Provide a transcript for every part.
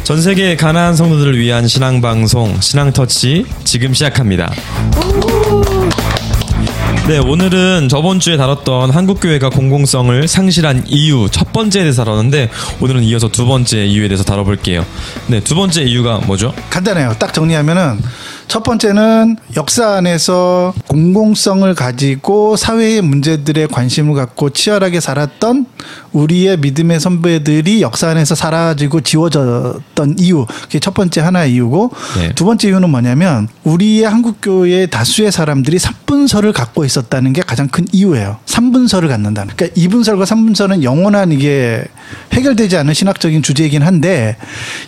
전 세계 가난한 성도들을 위한 신앙 방송 신앙터치 지금 시작합니다. 네, 오늘은 저번 주에 다뤘던 한국교회가 공공성을 상실한 이유 첫 번째에 대해서 다뤘는데 오늘은 이어서 두 번째 이유에 대해서 다뤄볼게요. 네, 두 번째 이유가 뭐죠? 간단해요. 딱 정리하면은 첫 번째는 역사 안에서 공공성을 가지고 사회의 문제들에 관심을 갖고 치열하게 살았던 우리의 믿음의 선배들이 역사 안에서 사라지고 지워졌던 이유. 그게 첫 번째 하나의 이유고 네. 두 번째 이유는 뭐냐면 우리의 한국교회의 다수의 사람들이 3분설을 갖고 있었다는 게 가장 큰 이유예요. 3분설을 갖는다는. 그러니까 2분설과 3분설은 영원한 이게 해결되지 않은 신학적인 주제이긴 한데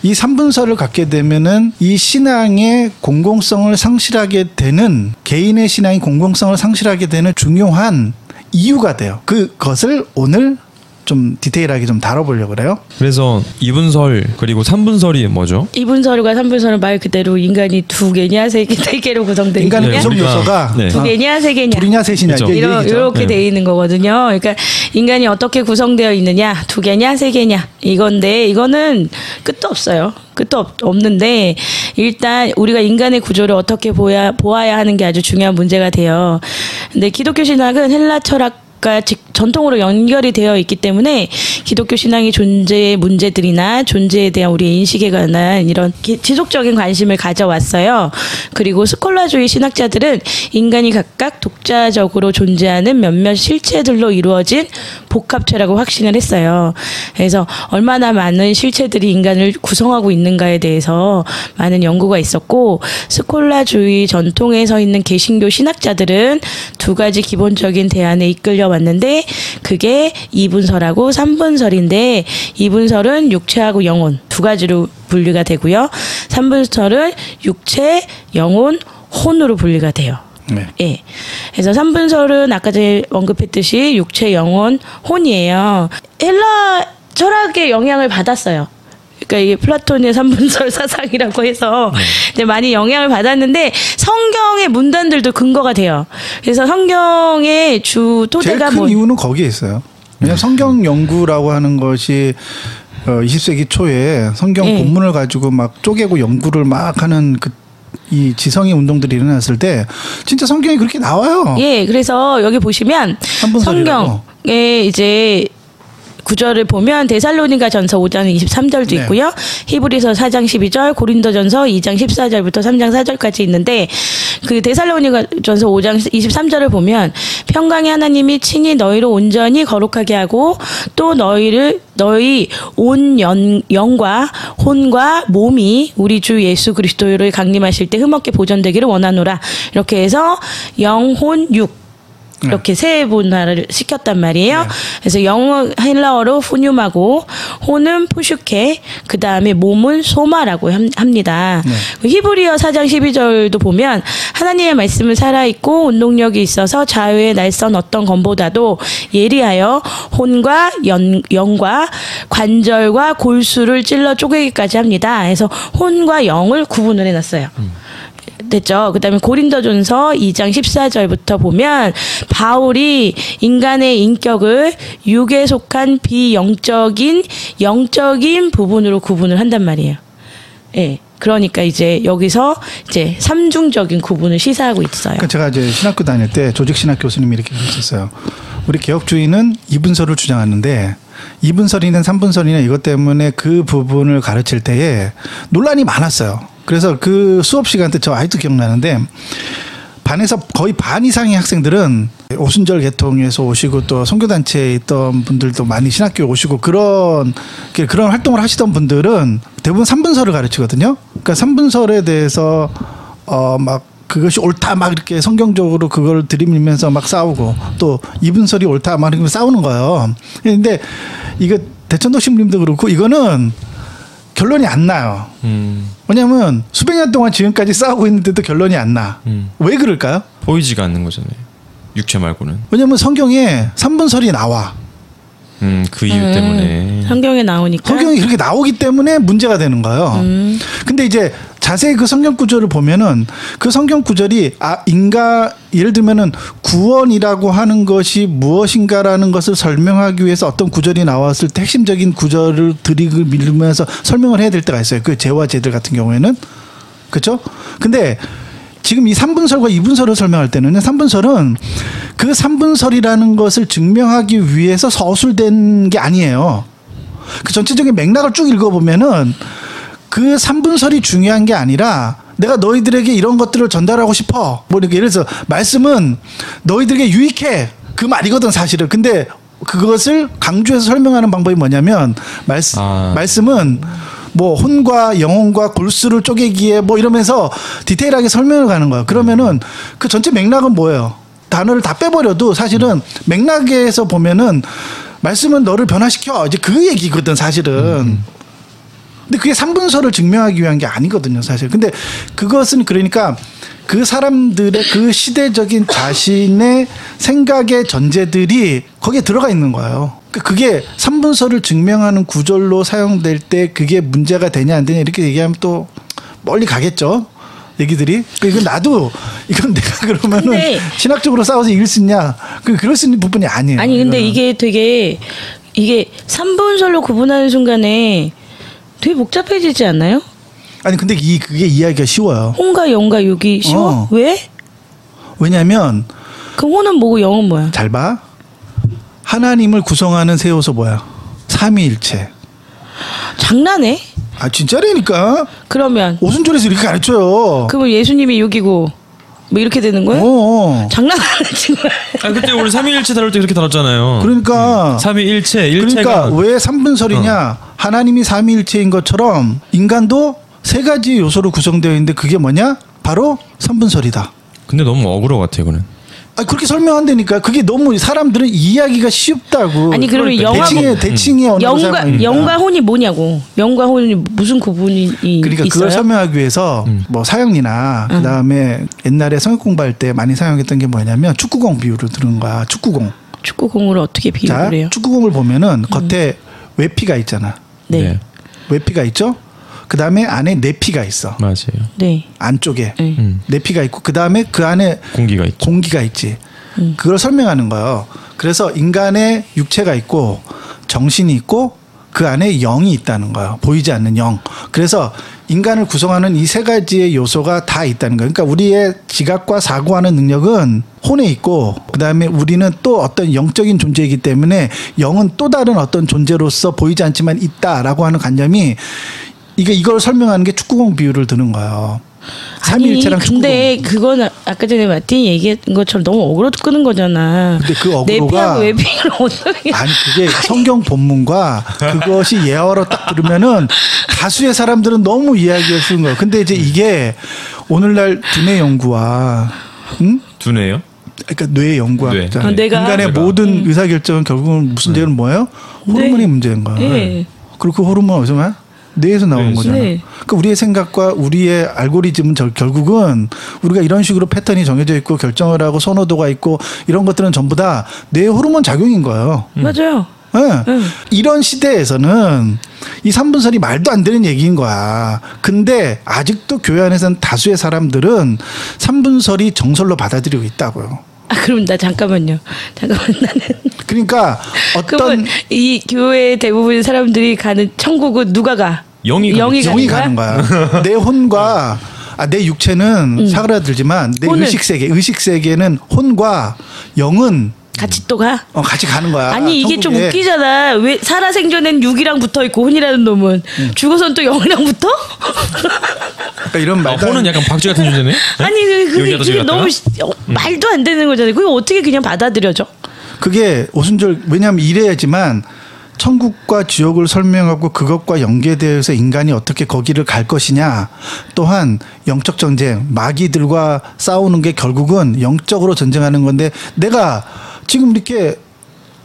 이 3분설을 갖게 되면은 이 신앙의 공공성을 상실하게 되는 개인의 신앙이 공공성을 상실하게 되는 중요한 이유가 돼요. 그것을 오늘 좀 디테일하게 좀 다뤄보려고 그래요. 그래서 2분설 그리고 3분설이 뭐죠? 2분설과 3분설은 말 그대로 인간이 두 개냐 세 개로 구성되어 있냐? 인간의 구성 요소가 두 개냐 세 개냐? 둘이냐 셋이냐 이렇게 네. 되어 있는 거거든요. 그러니까 인간이 어떻게 구성되어 있느냐? 두 개냐 세 개냐? 이건데 이거는 끝도 없어요. 끝도 없는데 일단 우리가 인간의 구조를 어떻게 보아야 하는 게 아주 중요한 문제가 돼요. 근데 기독교 신학은 헬라 철학 전통으로 연결이 되어 있기 때문에 기독교 신앙의 존재의 문제들이나 존재에 대한 우리의 인식에 관한 이런 지속적인 관심을 가져왔어요. 그리고 스콜라주의 신학자들은 인간이 각각 독자적으로 존재하는 몇몇 실체들로 이루어진 복합체라고 확신을 했어요. 그래서 얼마나 많은 실체들이 인간을 구성하고 있는가에 대해서 많은 연구가 있었고 스콜라주의 전통에 서 있는 개신교 신학자들은 두 가지 기본적인 대안에 이끌려 왔는데 그게 2분설하고 3분설인데 2분설은 육체하고 영혼 두 가지로 분류가 되고요. 3분설은 육체, 영혼, 혼으로 분류가 돼요. 네. 예. 그래서 3분설은 아까 전에 언급했듯이 육체, 영혼, 혼이에요. 헬라 철학의 영향을 받았어요. 그러니까 이게 플라톤의 3분설 사상이라고 해서 이제 많이 영향을 받았는데 성경의 문단들도 근거가 돼요. 그래서 성경의 주 토대가 제일 큰 이유는 거기에 있어요. 왜냐하면 성경 연구라고 하는 것이 20세기 초에 성경 본문을 가지고 막 쪼개고 연구를 막 하는 이 지성의 운동들이 일어났을 때 진짜 성경이 그렇게 나와요. 예, 그래서 여기 보시면 성경에 이제 구절을 보면 데살로니가 전서 5장 23절도 네. 있고요. 히브리서 4장 12절, 고린도전서 2장 14절부터 3장 4절까지 있는데 그 데살로니가 전서 5장 23절을 보면 평강의 하나님이 친히 너희를 온전히 거룩하게 하고 또 너희 온 영과 혼과 몸이 우리 주 예수 그리스도를 강림하실 때 흠없게 보존되기를 원하노라. 이렇게 해서 영, 혼, 육 이렇게 세 분화를 시켰단 말이에요. 네. 그래서 영은 헬라어로 후뇽하고 혼은 푸슈케 그 다음에 몸은 소마라고 합니다. 네. 히브리어 4장 12절도 보면 하나님의 말씀은 살아있고 운동력이 있어서 자유의 날선 어떤 검보다도 예리하여 혼과 영과 관절과 골수를 찔러 쪼개기까지 합니다. 그래서 혼과 영을 구분을 해놨어요. 됐죠. 그 다음에 고린도전서 2장 14절부터 보면 바울이 인간의 인격을 육에 속한 비영적인 영적인 부분으로 구분을 한단 말이에요. 예. 그러니까 이제 여기서 이제 삼중적인 구분을 시사하고 있어요. 그러니까 제가 이제 신학교 다닐 때 조직 신학 교수님이 이렇게 그랬었어요. 우리 개혁주의는 2분설을 주장하는데 2분설이든 3분설이나 이것 때문에 그 부분을 가르칠 때에 논란이 많았어요. 그래서 그 수업 시간 때 저 아직도 기억나는데 반에서 거의 반 이상의 학생들은 오순절 계통에서 오시고 또 선교단체에 있던 분들도 많이 신학교에 오시고 그런 활동을 하시던 분들은 대부분 3분설을 가르치거든요. 그러니까 3분설에 대해서 막 그것이 옳다 막 이렇게 성경적으로 그걸 들이밀면서 막 싸우고 또 2분설이 옳다 막 이렇게 싸우는 거예요. 근데 이거 대천도 신부님도 그렇고 이거는 결론이 안 나요. 왜냐하면 수백 년 동안 지금까지 싸우고 있는데도 결론이 안 나. 왜 그럴까요? 보이지가 않는 거잖아요. 육체 말고는. 왜냐하면 성경에 3분설이 나와. 그 이유 때문에. 성경에 나오니까. 성경이 그렇게 나오기 때문에 문제가 되는 거예요. 근데 이제 자세히 그 성경 구절을 보면은 그 성경 구절이 예를 들면은 구원이라고 하는 것이 무엇인가라는 것을 설명하기 위해서 어떤 구절이 나왔을 때 핵심적인 구절을 들이밀면서 설명을 해야 될 때가 있어요. 그 죄와 죄들 같은 경우에는. 그렇죠? 근데 지금 이 3분설과 2분설을 설명할 때는 3분설은 그 3분설이라는 것을 증명하기 위해서 서술된 게 아니에요. 그 전체적인 맥락을 쭉 읽어보면은 그 3분설이 중요한 게 아니라 내가 너희들에게 이런 것들을 전달하고 싶어. 뭐 이렇게 예를 들어서 말씀은 너희들에게 유익해. 그 말이거든 사실은. 근데 그것을 강조해서 설명하는 방법이 뭐냐면 말씀은 뭐 혼과 영혼과 골수를 쪼개기에 뭐 이러면서 디테일하게 설명을 가는 거야. 그러면은 그 전체 맥락은 뭐예요? 단어를 다 빼버려도 사실은 맥락에서 보면은 말씀은 너를 변화시켜. 이제 그 얘기거든 사실은. 근데 그게 3분설을 증명하기 위한 게 아니거든요 사실. 근데 그것은 그러니까 그 사람들의 그 시대적인 자신의 생각의 전제들이 거기에 들어가 있는 거예요. 그게 3분설을 증명하는 구절로 사용될 때 그게 문제가 되냐 안 되냐 이렇게 얘기하면 또 멀리 가겠죠. 얘기들이. 이건 나도 이건 내가 그러면은 신학적으로 싸워서 이길 수 있냐. 그럴 수 있는 부분이 아니에요. 아니 근데 이게 3분설로 구분하는 순간에 되게 복잡해지지 않나요? 아니 근데 그게 이해하기가 쉬워요. 혼과 영과 육이 쉬워? 왜? 왜냐면 그 혼은 뭐고 영은 뭐야? 잘 봐. 하나님을 구성하는 세 요소 뭐야? 삼위일체. 장난해? 진짜라니까. 그러면 오순절에서 이렇게 가르쳐요. 그러면 예수님이 육이고 뭐 이렇게 되는 거예요? 장난 안 하지 마. 그때 우리 삼위일체 다룰 때 그렇게 다뤘잖아요. 그러니까 삼위일체, 그러니까 왜 3분설이냐? 하나님이 삼위일체인 것처럼 인간도 세 가지 요소로 구성되어 있는데 그게 뭐냐? 바로 3분설이다. 근데 너무 어그로 같아 이거는. 그렇게 설명한다니까. 그게 너무 사람들은 이해하기가 쉽다고. 아니 그러면 대칭의 영과 혼이 뭐냐고. 영과 혼이 무슨 구분이 그러니까 있어요? 그걸 설명하기 위해서 뭐 사형리나 그다음에 옛날에 성역 공부할 때 많이 사용했던 게 뭐냐면 축구공 비유를 들은 거야. 축구공을 어떻게 비유를 해요? 축구공을 보면은 겉에 외피가 있잖아. 네. 외피가 있죠. 그 다음에 안에 내피가 있어. 맞아요. 네. 안쪽에 내피가 있고 그 다음에 그 안에 공기가 있지. 그걸 설명하는 거예요. 그래서 인간의 육체가 있고 정신이 있고 그 안에 영이 있다는 거예요. 보이지 않는 영. 그래서 인간을 구성하는 이 세 가지의 요소가 다 있다는 거예요. 그러니까 우리의 지각과 사고하는 능력은 혼에 있고 그다음에 우리는 또 어떤 영적인 존재이기 때문에 영은 또 다른 어떤 존재로서 보이지 않지만 있다라고 하는 관념이 이걸 설명하는 게 축구공 비유를 드는 거예요. 삼위일체랑 축구공. 근데 그건 아까 전에 마틴이 얘기한 것처럼 너무 어그로 끄는 거잖아. 근데 그 어그로가 외피를 어떻게? 아니 그게 성경 본문과 그것이 예화로 딱 들으면은 다수의 사람들은 너무 이해하기가 쉬운 거예요. 근데 이제 이게 오늘날 두뇌 연구와 두뇌요? 그러니까 뇌 연구학자. 인간의 뇌가. 모든 의사결정은 결국은 무슨 문제는 뭐예요? 호르몬이 문제인 거예요. 네. 그리고 그 호르몬은 어디서 나요? 뇌에서 나오는 거잖아요. 네. 그러니까 우리의 생각과 우리의 알고리즘은 결국은 우리가 이런 식으로 패턴이 정해져 있고 결정을 하고 선호도가 있고 이런 것들은 전부 다 뇌 호르몬 작용인 거예요. 맞아요. 네. 이런 시대에서는 이 3분설이 말도 안 되는 얘기인 거야. 근데 아직도 교회 안에서는 다수의 사람들은 3분설이 정설로 받아들이고 있다고요. 그럼 잠깐만요. 나는. 그러니까 어떤 이 교회 대부분 사람들이 가는 천국은 누가 가? 영이 가는 거야. 내 혼과 내 육체는 사그라들지만 내 의식 세계는 혼과 영은 같이 또 가? 같이 가는 거야. 아니 이게 좀 웃기잖아. 왜 살아생전엔 육이랑 붙어 있고 혼이라는 놈은 죽어선 또 영이랑 붙어? 그러니까 이런 말. 혼은 약간 박쥐 같은 존재네. 아니 그게 너무 말도 안 되는 거잖아요. 그게 어떻게 그냥 받아들여져? 그게 오순절 왜냐하면 이래야지만 천국과 지옥을 설명하고 그것과 연계되어서 인간이 어떻게 거기를 갈 것이냐. 또한 영적 전쟁, 마귀들과 싸우는 게 결국은 영적으로 전쟁하는 건데 내가 지금 이렇게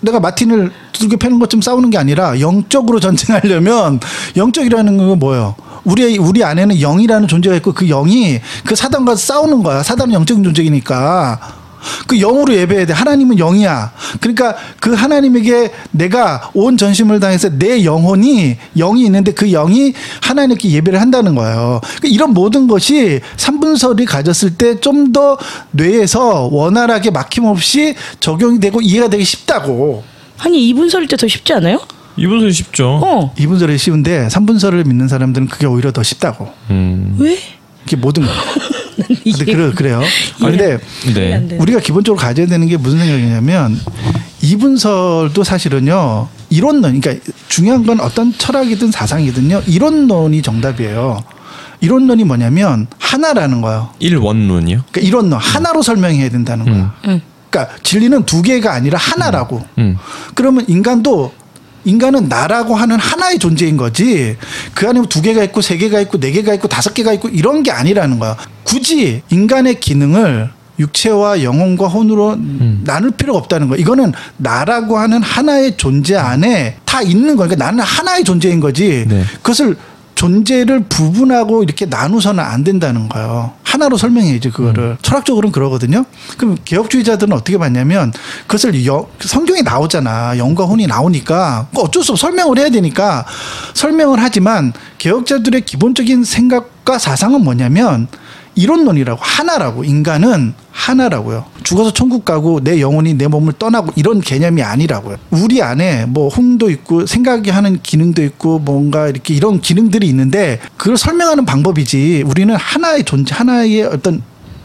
내가 마틴을 두들겨 패는 것처럼 싸우는 게 아니라 영적으로 전쟁하려면 영적이라는 건 뭐예요? 우리 안에는 영이라는 존재가 있고 그 영이 그 사단과 싸우는 거야. 사단은 영적인 존재이니까. 그 영으로 예배해야 돼. 하나님은 영이야. 그러니까 그 하나님에게 내가 온 전심을 다해서 내 영혼이 영이 있는데 그 영이 하나님께 예배를 한다는 거예요. 그러니까 이런 모든 것이 삼분설이 가졌을 때 좀 더 뇌에서 원활하게 막힘없이 적용이 되고 이해가 되기 쉽다고. 아니 이분설일 때 더 쉽지 않아요? 이분설이 쉽죠. 이분설이 쉬운데 삼분설을 믿는 사람들은 그게 오히려 더 쉽다고. 왜? 이게 모든 거. 근데 그래요. 근데 네. 우리가 기본적으로 가져야 되는 게 무슨 생각이냐면 이분설도 사실은요 이론론, 그러니까 중요한 건 어떤 철학이든 사상이든요 이론론이 정답이에요. 이론론이 뭐냐면 하나라는 거예요. 일원론이요? 그러니까 이론론 하나로 설명해야 된다는 거야. 그러니까 진리는 두 개가 아니라 하나라고. 그러면 인간은 나라고 하는 하나의 존재인 거지 그 안에 두 개가 있고 세 개가 있고 네 개가 있고 다섯 개가 있고 이런 게 아니라는 거야. 굳이 인간의 기능을 육체와 영혼과 혼으로 나눌 필요가 없다는 거야. 이거는 나라고 하는 하나의 존재 안에 다 있는 거야. 그러니까 나는 하나의 존재인 거지 네. 그것을 존재를 부분하고 이렇게 나누서는 안 된다는 거예요. 하나로 설명해야지 그거를. 철학적으로는 그러거든요. 그럼 개혁주의자들은 어떻게 봤냐면 그것을 성경에 나오잖아. 영과 혼이 나오니까 어쩔 수 없어 설명을 해야 되니까 설명을 하지만 개혁자들의 기본적인 생각과 사상은 뭐냐면 이론론이라고 하나라고. 인간은 하나라고요. 죽어서 천국 가고 내 영혼이 내 몸을 떠나고 이런 개념이 아니라고요. 우리 안에 뭐 혼도 있고 생각이 하는 기능도 있고 뭔가 이렇게 이런 기능들이 있는데 그걸 설명하는 방법이지 우리는 하나의 존재 하나의 어떤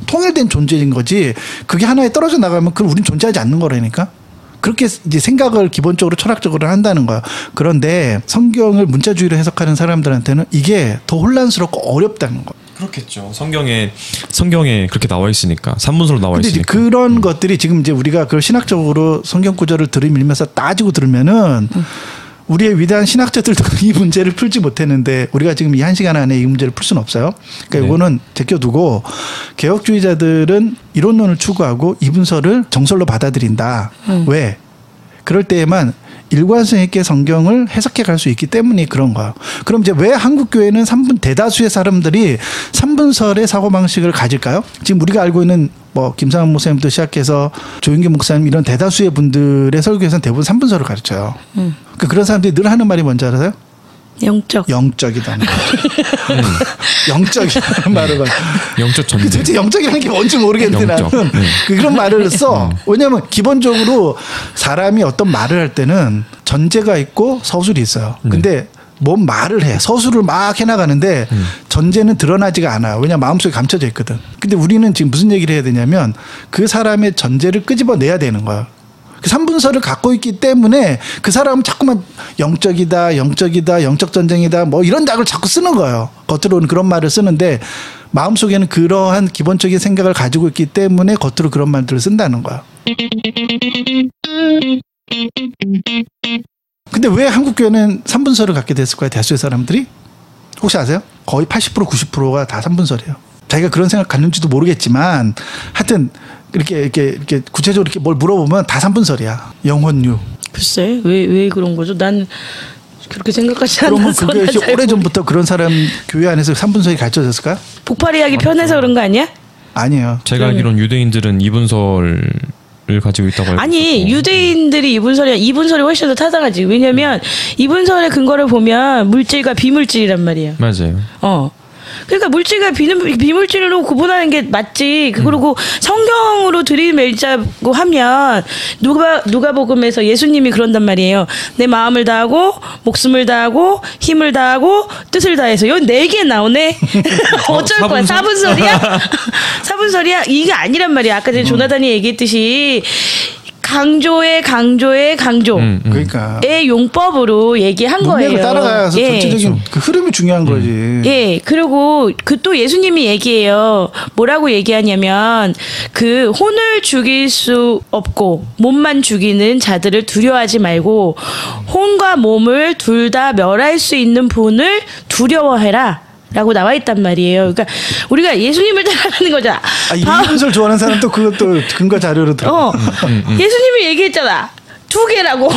통일된 존재인 거지 그게 하나에 떨어져 나가면 그럼 우린 존재하지 않는 거라니까. 그렇게 이제 생각을 기본적으로 철학적으로 한다는 거야. 그런데 성경을 문자주의로 해석하는 사람들한테는 이게 더 혼란스럽고 어렵다는 거야. 그렇겠죠. 성경에 그렇게 나와 있으니까 삼분설로 나와 근데 있으니까. 그런 것들이 지금 이제 우리가 그걸 신학적으로 성경 구절을 들이밀면서 따지고 들으면은 우리의 위대한 신학자들도 이 문제를 풀지 못했는데 우리가 지금 이 1시간 안에 이 문제를 풀 수는 없어요. 그러니까 네. 이거는 제껴두고 개혁주의자들은 이론론을 추구하고 이분설을 정설로 받아들인다. 왜? 그럴 때에만 일관성 있게 성경을 해석해 갈 수 있기 때문에 그런 거야. 그럼 이제 왜 한국 교회는 대다수의 사람들이 삼분설의 사고 방식을 가질까요? 지금 우리가 알고 있는 뭐 김상환 목사님부터 시작해서 조윤기 목사님 이런 대다수의 분들의 설교에서는 대부분 삼분설을 가르쳐요. 그러니까 그런 사람들이 늘 하는 말이 뭔지 알아요? 영적이다는 거죠. 영적이라는 말을 영적 전쟁. 도대체 영적이라는 게 뭔지 모르겠는데 영적. 나는 그런 말을 써. 왜냐하면 기본적으로 사람이 어떤 말을 할 때는 전제가 있고 서술이 있어요. 근데 뭔 말을 해. 서술을 막 해나가는데 전제는 드러나지가 않아요. 왜냐하면 마음속에 감춰져 있거든. 근데 우리는 지금 무슨 얘기를 해야 되냐면 그 사람의 전제를 끄집어내야 되는 거예요. 삼분설을 갖고 있기 때문에 그 사람은 자꾸만 영적이다, 영적 전쟁이다, 뭐 이런 단어를 자꾸 쓰는 거예요. 겉으로는 그런 말을 쓰는데 마음속에는 그러한 기본적인 생각을 가지고 있기 때문에 겉으로 그런 말들을 쓴다는 거야. 근데 왜 한국 교회는 삼분설을 갖게 됐을까요? 대수의 사람들이? 혹시 아세요? 거의 80% 90%가 다 삼분설이에요. 자기가 그런 생각 갖는지도 모르겠지만 하여튼 이렇게 구체적으로 이렇게 뭘 물어보면 다 삼분설이야. 영혼유. 글쎄 왜 그런 거죠? 난 그렇게 생각하지 않아서. 그러면 그게 오래전부터 그런 사람 교회 안에서 삼분설이 가르쳐졌을까요? 복파리하기 편해서 그런 거 아니야? 아니에요. 제가 알기로는 유대인들은 이분설을 가지고 있다고 알고 아니 있었고. 유대인들이 이분설이 훨씬 더 타당하지. 왜냐면 이분설의 근거를 보면 물질과 비물질이란 말이에요. 맞아요. 그러니까 물질과 비물질로 구분하는 게 맞지. 그리고 성경으로 들이밀자고 하면 누가복음에서 예수님이 그런단 말이에요. 내 마음을 다하고 목숨을 다하고 힘을 다하고 뜻을 다해서 요 4개 나오네. 어쩔 거야. 사분설이야? 사분설이야? 이게 아니란 말이야. 아까 전에 조나단이 얘기했듯이 강조의 강조. 그러니까.의 용법으로 얘기한 거예요. 문맥을 따라가서 전체적인 그 흐름이 중요한 거지. 예. 그리고 또 예수님이 얘기해요. 뭐라고 얘기하냐면 그 혼을 죽일 수 없고 몸만 죽이는 자들을 두려워하지 말고 혼과 몸을 둘 다 멸할 수 있는 분을 두려워해라. 라고 나와 있단 말이에요. 그러니까 우리가 예수님을 따라가는 거잖아. 이분설 좋아하는 사람 또 그것도 근거 자료로 들어. 예수님이 얘기했잖아. 2개라고.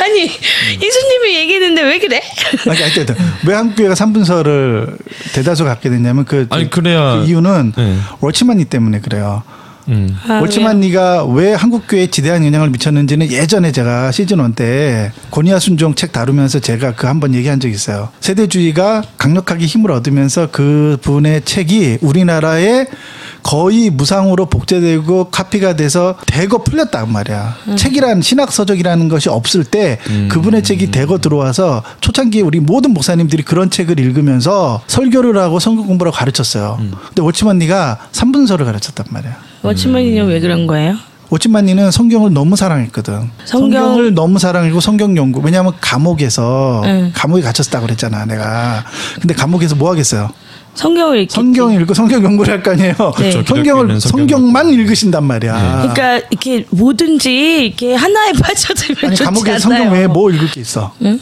아니 이수님이 얘기했는데 왜 그래? 하여튼 왜 한국교회가 3분설을 대다수 갖게 됐냐면 아니 그래야 그 이유는 네. 월치만니 때문에 그래요. 아, 월치만니가 왜 한국교회에 지대한 영향을 미쳤는지는 예전에 제가 시즌 1 때 고니아 순종 책 다루면서 제가 그 한번 얘기한 적이 있어요. 세대주의가 강력하게 힘을 얻으면서 그 분의 책이 우리나라에 거의 무상으로 복제되고 카피가 돼서 대거 풀렸단 말이야. 책이란 신학서적이라는 것이 없을 때 그분의 책이 대거 들어와서 초창기에 우리 모든 목사님들이 그런 책을 읽으면서 설교를 하고 성경 공부를 가르쳤어요. 근데 워치만니가 3분설을 가르쳤단 말이야. 워치만니는 왜 그런 거예요? 워치만니는 성경을 너무 사랑했거든. 성경을 너무 사랑했고 성경 연구. 왜냐하면 감옥에 갇혔다고 그랬잖아 내가. 근데 감옥에서 뭐 하겠어요? 성경을 읽기. 성경 읽고 성경 연구를 할 거 아니에요. 네. 성경만 읽으신단 말이야. 네. 그러니까 이렇게 뭐든지 이렇게 하나에 빠져들면 아니 좋지 감옥에 않나요? 성경 외에 뭐 읽을 게 있어? 응?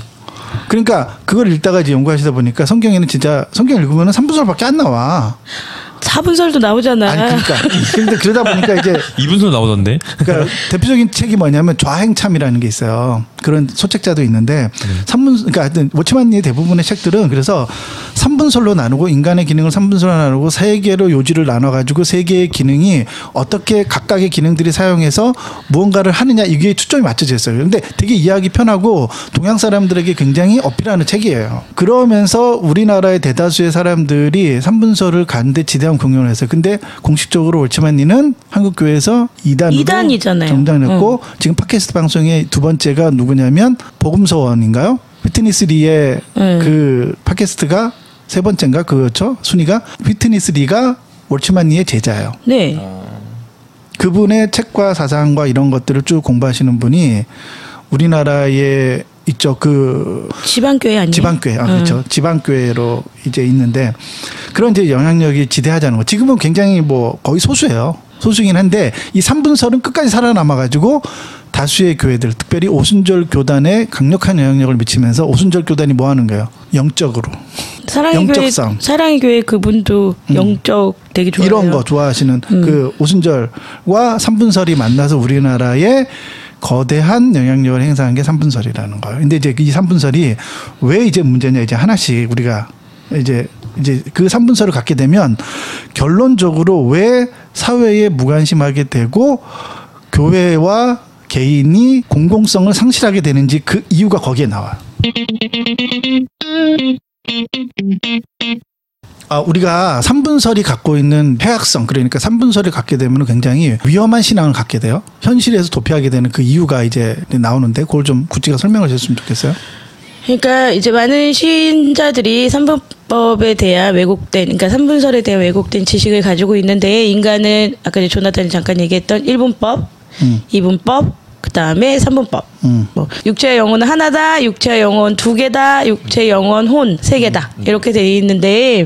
그러니까 그걸 읽다가 이제 연구하시다 보니까 성경에는 진짜 성경 읽으면 3분설밖에 안 나와. 4분설도 나오잖아. 아니 그러니까 근데 그러다 보니까 이제 2분설 나오던데. 그러니까 대표적인 책이 뭐냐면 좌행참이라는 게 있어요. 그런 소책자도 있는데 3분 그러니까 하여튼 워치만니의 대부분의 책들은 그래서 3분설로 나누고 인간의 기능을 3분설로 나누고 3개로 요지를 나눠 가지고 3개의 기능이 어떻게 각각의 기능들이 사용해서 무언가를 하느냐 이게 초점이 맞춰져 있어요. 근데 되게 이해하기 편하고 동양 사람들에게 굉장히 어필하는 책이에요. 그러면서 우리나라의 대다수의 사람들이 3분설을 가는데 지대한 공연을 했어요. 근데 공식적으로 월치만니는 한국교회에서 2단으로 정당했고 지금 팟캐스트 방송의 두 번째가 누구냐면 복음서원인가요? 휘트니스 리의 그 팟캐스트가 세 번째인가 그렇죠? 순위가 휘트니스 리가 월치만니의 제자예요. 네. 그분의 책과 사상과 이런 것들을 쭉 공부하시는 분이 우리나라에 있죠. 그 지방교회 아니에요? 지방교회. 그렇죠. 지방교회로 이제 있는데 그런 이제 영향력이 지대하자는 거. 지금은 굉장히 뭐 거의 소수예요. 소수긴 한데 이 3분설은 끝까지 살아남아 가지고 다수의 교회들, 특별히 오순절 교단에 강력한 영향력을 미치면서 오순절 교단이 뭐 하는 거예요? 영적으로. 영적성. 사랑의 교회 그분도 영적 되게 좋아해요. 이런 거 좋아하시는 그 오순절과 3분설이 만나서 우리나라에 거대한 영향력을 행사한 게 3분설이라는 거예요. 근데 이제 이 3분설이 왜 이제 문제냐 이제 하나씩 우리가 이제 그 3분설을 갖게 되면 결론적으로 왜 사회에 무관심하게 되고 교회와 개인이 공공성을 상실하게 되는지 그 이유가 거기에 나와요. 우리가 3분설이 갖고 있는 해악성, 그러니까 3분설을 갖게 되면 굉장히 위험한 신앙을 갖게 돼요. 현실에서 도피하게 되는 그 이유가 이제 나오는데 그걸 좀 구체적으로 설명을 해줬으면 좋겠어요. 그러니까 이제 많은 신자들이 3분법에 대한 왜곡된, 그러니까 3분설에 대한 왜곡된 지식을 가지고 있는데 인간은 아까 이제 조나단이 잠깐 얘기했던 1분법, 2분법, 그 다음에 3분법. 뭐 육체와 영혼은 하나다, 육체와 영혼 2개다, 육체, 영혼, 혼 3개다. 이렇게 되어 있는데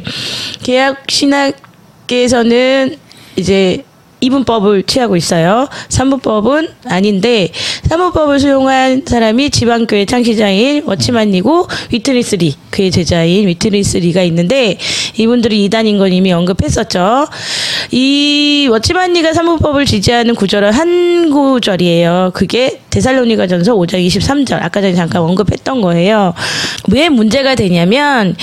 개혁 신학계에서는 이제 2분법을 취하고 있어요. 3분법은 아닌데 3분법을 수용한 사람이 지방교회 창시자인 워치만니고 휘트니스 리, 그의 제자인 휘트니스 리가 있는데 이분들이 2단인 건 이미 언급했었죠. 이 워치만니가 3분법을 지지하는 구절은 한 구절이에요. 그게 데살로니가전서 5장 23절. 아까 전에 잠깐 언급했던 거예요. 왜 문제가 되냐면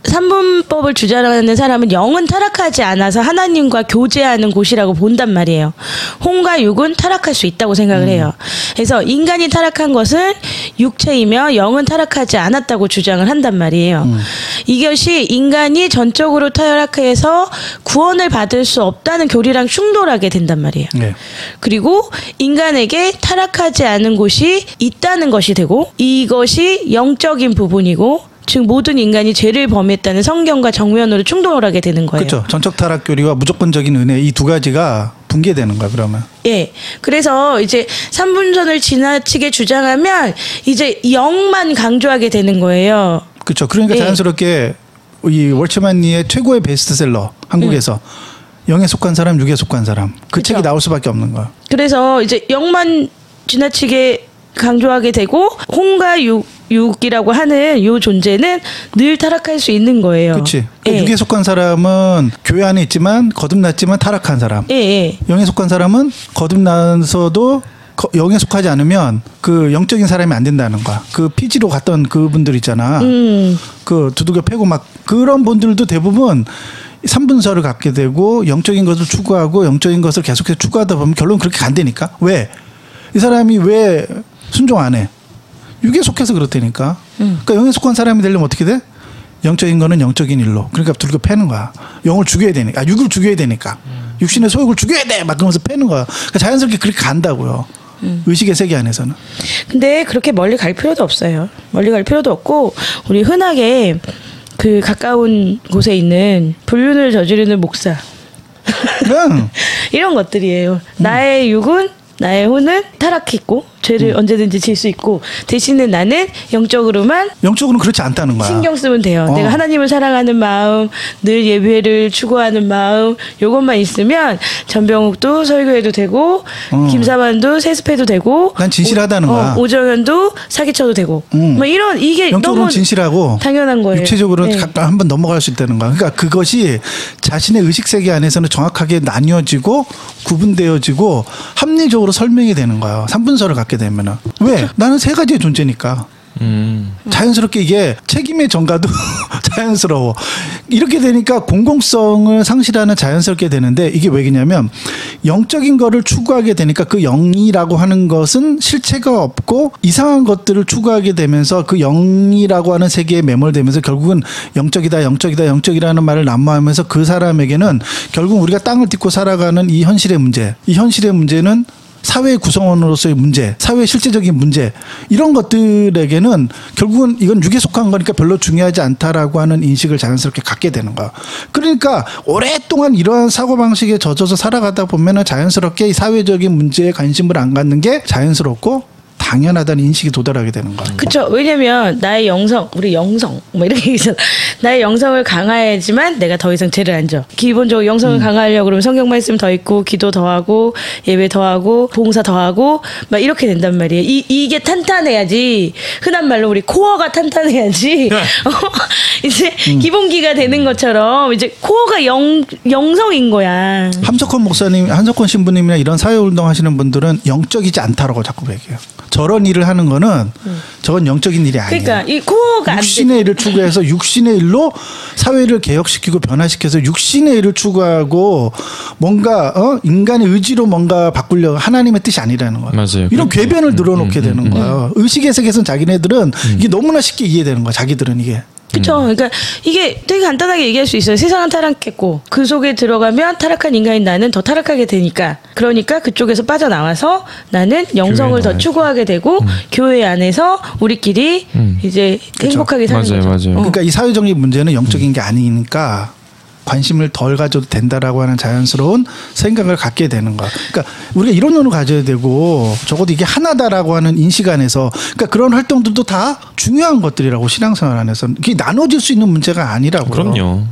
3분법을 주장하는 사람은 영은 타락하지 않아서 하나님과 교제하는 곳이라고 본단 말이에요. 혼과 육은 타락할 수 있다고 생각을 해요. 그래서 인간이 타락한 것은 육체이며 영은 타락하지 않았다고 주장을 한단 말이에요. 이것이 인간이 전적으로 타락해서 구원을 받을 수 없다는 교리랑 충돌하게 된단 말이에요. 네. 그리고 인간에게 타락하지 않은 곳이 있다는 것이 되고 이것이 영적인 부분이고 즉 모든 인간이 죄를 범했다는 성경과 정면으로 충돌을 하게 되는 거예요. 그렇죠. 전적 타락 교리와 무조건적인 은혜 이 두 가지가 붕괴되는 거야 그러면. 예. 그래서 이제 3분전을 지나치게 주장하면 이제 영만 강조하게 되는 거예요. 그렇죠. 그러니까 자연스럽게 이 월츠만니의 최고의 베스트셀러 한국에서 영에 속한 사람, 육에 속한 사람 그 그쵸? 책이 나올 수밖에 없는 거야. 그래서 이제 영만 지나치게 강조하게 되고 혼과 육이라고 하는 이 존재는 늘 타락할 수 있는 거예요. 그렇지. 그러니까 육에 속한 사람은 교회 안에 있지만 거듭났지만 타락한 사람. 영에 속한 사람은 거듭나서도 영에 속하지 않으면 그 영적인 사람이 안 된다는 거야. 그 피지로 갔던 그분들 있잖아. 그 두들겨 패고 막 그런 분들도 대부분 3분설을 갖게 되고 영적인 것을 추구하고 영적인 것을 계속해서 추구하다 보면 결론 그렇게 간다니까. 왜? 이 사람이 왜 순종 안 해? 육에 속해서 그렇다니까. 그러니까 영에 속한 사람이 되려면 어떻게 돼? 영적인 거는 영적인 일로. 그러니까 두들겨 패는 거야. 영을 죽여야 되니까. 아, 육을 죽여야 되니까. 육신의 소욕을 죽여야 돼! 막 그러면서 패는 거야. 그러니까 자연스럽게 그렇게 간다고요. 의식의 세계 안에서는. 근데 그렇게 멀리 갈 필요도 없어요. 멀리 갈 필요도 없고 우리 흔하게 그 가까운 곳에 있는 불륜을 저지르는 목사 이런 것들이에요. 나의 육은 나의 혼은 타락했고 죄를 언제든지 질 수 있고 대신에 나는 영적으로는 그렇지 않다는 거야. 신경 쓰면 돼요. 내가 하나님을 사랑하는 마음, 늘 예배를 추구하는 마음, 요것만 있으면 전병욱도 설교해도 되고 김사만도 세습해도 되고 난 진실하다는 거야. 오정현도 사기쳐도 되고 뭐 이런 이게 영적으로는 너무 진실하고 당연한 거예요. 육체적으로는 한번 넘어갈 수 있다는 거야. 그러니까 그것이 자신의 의식 세계 안에서는 정확하게 나뉘어지고 구분되어지고 합리적으로 설명이 되는 거예요. 3분설을 갖게 되면은. 왜? 나는 세 가지의 존재니까. 자연스럽게 이게 책임의 전가도 자연스러워. 이렇게 되니까 공공성을 상실하는 자연스럽게 되는데 이게 왜냐면 영적인 거를 추구하게 되니까 그 영이라고 하는 것은 실체가 없고 이상한 것들을 추구하게 되면서 그 영이라고 하는 세계에 매몰되면서 결국은 영적이라는 말을 난무하면서 그 사람에게는 결국 우리가 땅을 딛고 살아가는 이 현실의 문제는 사회의 구성원으로서의 문제, 사회의 실제적인 문제 이런 것들에게는 결국은 이건 육에 속한 거니까 별로 중요하지 않다라고 하는 인식을 자연스럽게 갖게 되는 거야. 그러니까 오랫동안 이러한 사고방식에 젖어서 살아가다 보면은 자연스럽게 이 사회적인 문제에 관심을 안 갖는 게 자연스럽고 당연하다는 인식이 도달하게 되는 거예요. 그렇죠. 왜냐면 나의 영성, 우리 영성 뭐 이렇게 얘기잖아. 나의 영성을 강화해야지만 내가 더 이상 죄를 안 져. 기본적으로 영성을 강화하려고 그러면 성경 말씀 더 읽고 기도 더 하고 예배 더 하고 봉사 더 하고 막 이렇게 된단 말이에요. 이게 탄탄해야지. 흔한 말로 우리 코어가 탄탄해야지. 이제 기본기가 되는 것처럼 이제 코어가 영성인 거야. 함석헌 목사님, 한석헌 신부님이나 이런 사회운동 하시는 분들은 영적이지 않다라고 자꾸 얘기해요. 저런 일을 하는 거는 저건 영적인 일이 아니에요. 그러니까 이 코어가 육신의 일을 추구해서 육신의 일로 사회를 개혁시키고 변화시켜서 육신의 일을 추구하고 뭔가 인간의 의지로 뭔가 바꾸려고 하나님의 뜻이 아니라는 거예요. 맞아요. 이런 궤변을 늘어놓게 되는 거예요. 의식의 세계에서는 자기네들은 이게 너무나 쉽게 이해되는 거야. 자기들은 이게. 그렇죠. 그러니까 이게 되게 간단하게 얘기할 수 있어요. 세상은 타락했고 그 속에 들어가면 타락한 인간인 나는 더 타락하게 되니까 그러니까 그쪽에서 빠져나와서 나는 영성을 더 추구하게 되고 교회 안에서 우리끼리 이제 행복하게 사는 거죠. 맞아요. 그러니까 이 사회적인 문제는 영적인 게 아니니까 관심을 덜 가져도 된다라고 하는 자연스러운 생각을 갖게 되는 거야. 그러니까 우리가 이론으로 가져야 되고 적어도 이게 하나다라고 하는 인식 안에서 그러니까 그런 활동들도 다 중요한 것들이라고 신앙생활 안에서 이게 나눠질 수 있는 문제가 아니라고요. 그럼요.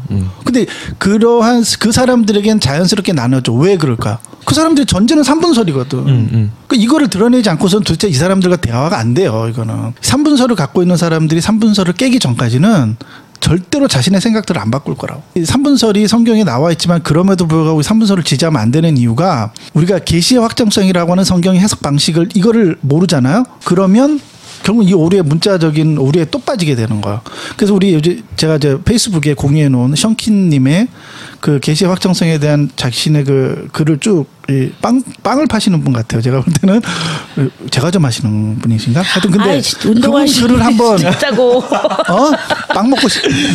근데 그러한 그 사람들에겐 자연스럽게 나눠져. 왜 그럴까? 그 사람들의 전제는 3분설이거든. 그러니까 이거를 드러내지 않고서는 도대체 이 사람들과 대화가 안 돼요. 이거는 3분설을 갖고 있는 사람들이 3분설을 깨기 전까지는 절대로 자신의 생각들을 안 바꿀 거라고. 3분설이 성경에 나와 있지만 그럼에도 불구하고 3분설을 지지하면 안 되는 이유가 우리가 계시의 확정성이라고 하는 성경의 해석 방식을 이거를 모르잖아요. 그러면 결국 이 오류의 문자적인 오류에 또 빠지게 되는 거야. 그래서 우리 요즘 제가 페이스북에 공유해 놓은 션킨님의 그 계시의 확정성에 대한 자신의 그 글을 쭉 빵을 파시는 분 같아요. 제가 볼 때는 제가 좀 하시는 분이신가? 하여튼 근데 그분 글을 한번 있다고. 빵 먹고